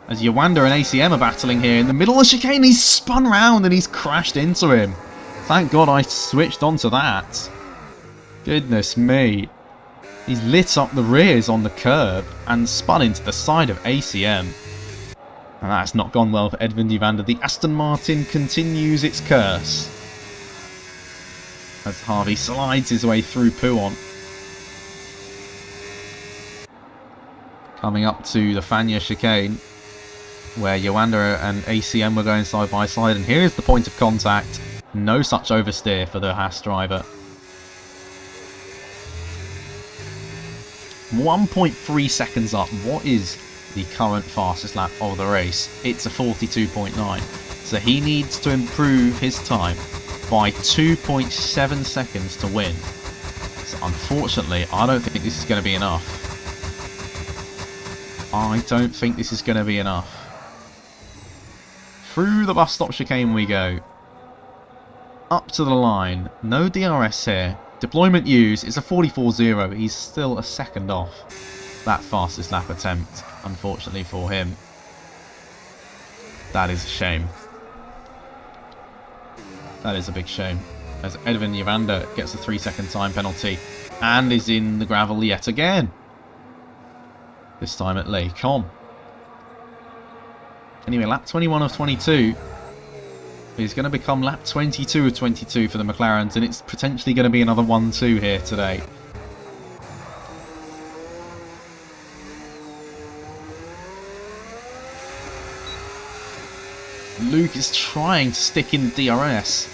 As Yawanda and ACM are battling here in the middle of the chicane. He's spun round and he's crashed into him. Thank God I switched onto that. Goodness me. He's lit up the rears on the curb and spun into the side of ACM. And that's not gone well for Edwin Evander. The Aston Martin continues its curse as Harvey slides his way through Pouon. Coming up to the Fania chicane, where Joanda and ACM were going side by side. And here is the point of contact. No such oversteer for the Haas driver. 1.3 seconds up. What is the current fastest lap of the race? It's a 42.9. So he needs to improve his time by 2.7 seconds to win. So unfortunately, I don't think this is going to be enough. I don't think this is going to be enough. Through the bus stop chicane we go. Up to the line. No DRS here. Deployment use is a 44.0. He's still a second off that fastest lap attempt, unfortunately for him. That is a shame. That is a big shame. As Edwin Evander gets a 3-second time penalty and is in the gravel yet again. This time at Les Combes. Anyway, lap 21 of 22 is going to become lap 22 of 22 for the McLarens, and it's potentially going to be another 1-2 here today. Luke is trying to stick in the DRS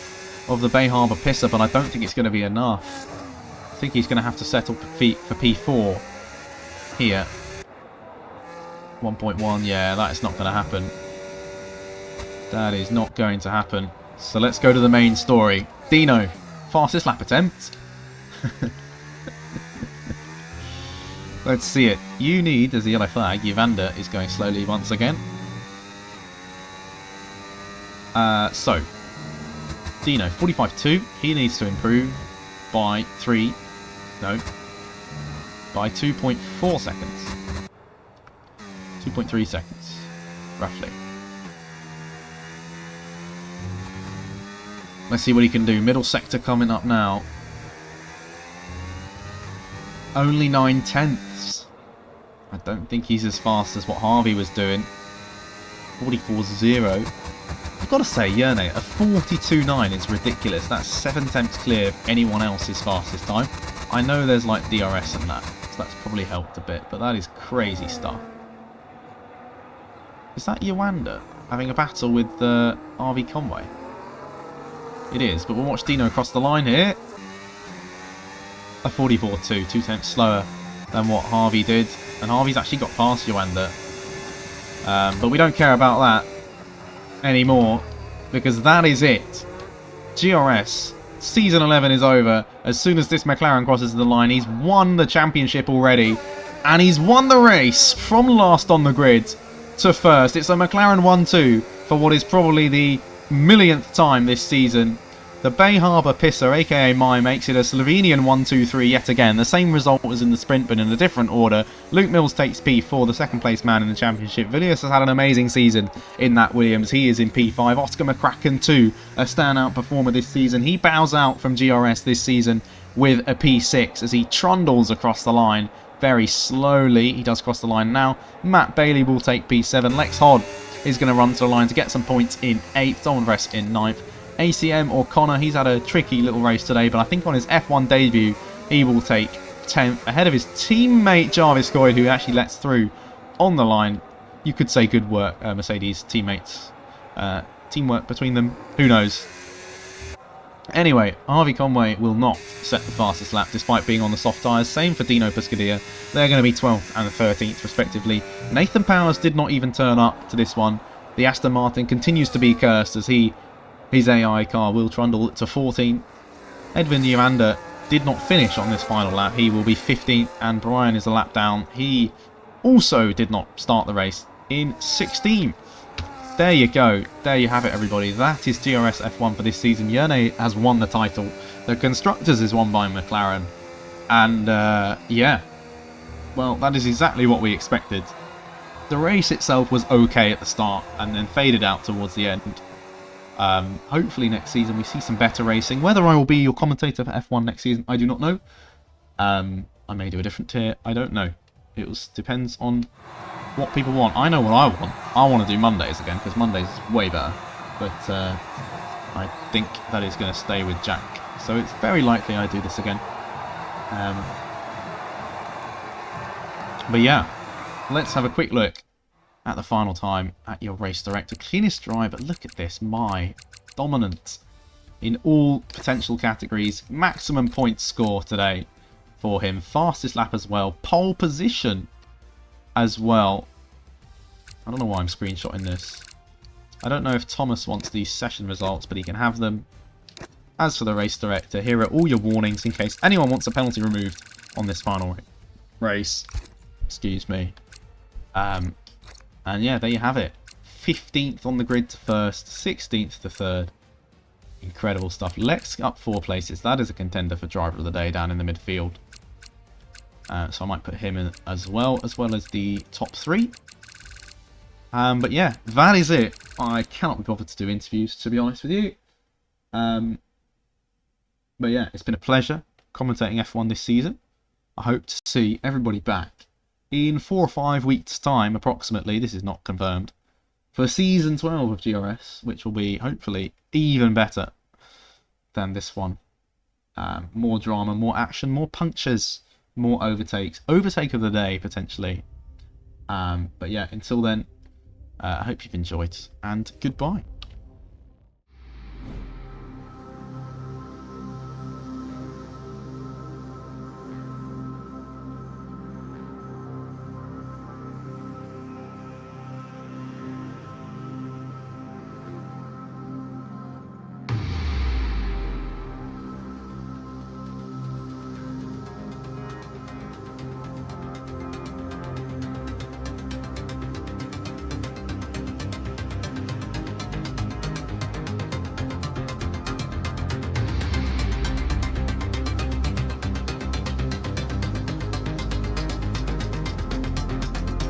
of the Bay Harbour pisser, but I don't think it's going to be enough. I think he's going to have to settle for P4 here. 1.1, yeah, that is not going to happen. That is not going to happen. So let's go to the main story. Dino, fastest lap attempt. Let's see it. You need, there's the yellow flag. Evander is going slowly once again. So, Dino, 45.2. He needs to improve by 2.4 seconds. 2.3 seconds, roughly. Let's see what he can do. Middle sector coming up now. Only 9/10. I don't think he's as fast as what Harvey was doing. 44.0. I've got to say, Yerne, a 42.9 is ridiculous. That's 7/10 clear of anyone else's fastest time. I know there's like DRS and that, so that's probably helped a bit, but that is crazy stuff. Is that Joanda having a battle with RV Conway? It is, but we'll watch Dino across the line here. A 44.2, 2/10 slower than what Harvey did. And Harvey's actually got past Joanda. But we don't care about that anymore, because that is it. GRS, season 11 is over. As soon as this McLaren crosses the line, he's won the championship already. And he's won the race from last on the grid to first. It's a McLaren 1-2 for what is probably the millionth time this season. The Bay Harbour pisser, aka Mai, makes it a Slovenian 1-2-3 yet again. The same result as in the sprint, but in a different order. Luke Mills takes P4, the second place man in the championship. Villiers has had an amazing season in that Williams. He is in P5. Oscar McCracken too, a standout performer this season. He bows out from GRS this season with a P6 as he trundles across the line very slowly. He does cross the line now. Matt Bailey will take P7. Lex Hodd is going to run to the line to get some points in 8th. Donald Rest in 9th. ACM O'Connor, he's had a tricky little race today, but I think on his F1 debut, he will take 10th, ahead of his teammate Jarvis Goyd, who actually lets through on the line. You could say good work, Mercedes teammates. Teamwork between them, who knows. Anyway, Harvey Conway will not set the fastest lap despite being on the soft tyres. Same for Dino Pescadilla. They're going to be 12th and 13th respectively. Nathan Powers did not even turn up to this one. The Aston Martin continues to be cursed as his AI car will trundle to 14th. Edwin Evander did not finish on this final lap. He will be 15th, and Brian is a lap down. He also did not start the race in 16th. There you go. There you have it, everybody. That is GRS F1 for this season. Yerne has won the title. The Constructors is won by McLaren. And, yeah. Well, that is exactly what we expected. The race itself was okay at the start and then faded out towards the end. Hopefully next season we see some better racing. Whether I will be your commentator for F1 next season, I do not know. I may do a different tier. I don't know. It depends on what people want. I know what I want. I want to do Mondays again, because Mondays is way better. But I think that is going to stay with Jack. So it's very likely I do this again. But yeah, let's have a quick look at the final time at your race director. Cleanest driver, look at this, my dominant in all potential categories. Maximum points score today for him. Fastest lap as well. Pole position as well. I don't know why I'm screenshotting this. I don't know if Thomas wants these session results, but he can have them. As for the race director, here are all your warnings in case anyone wants a penalty removed on this final race. Excuse me. And yeah, there you have it. 15th on the grid to first, 16th to third. Incredible stuff. Lex up 4 places. That is a contender for driver of the day down in the midfield. So I might put him in as well as the top 3. But yeah, that is it. I cannot be bothered to do interviews, to be honest with you. But yeah, it's been a pleasure commentating F1 this season. I hope to see everybody back in 4 or 5 weeks' time, approximately. This is not confirmed. For season 12 of GRS, which will be hopefully even better than this one. More drama, more action, more punches, more overtakes. Overtake of the day, potentially. But yeah, until then, I hope you've enjoyed, and goodbye.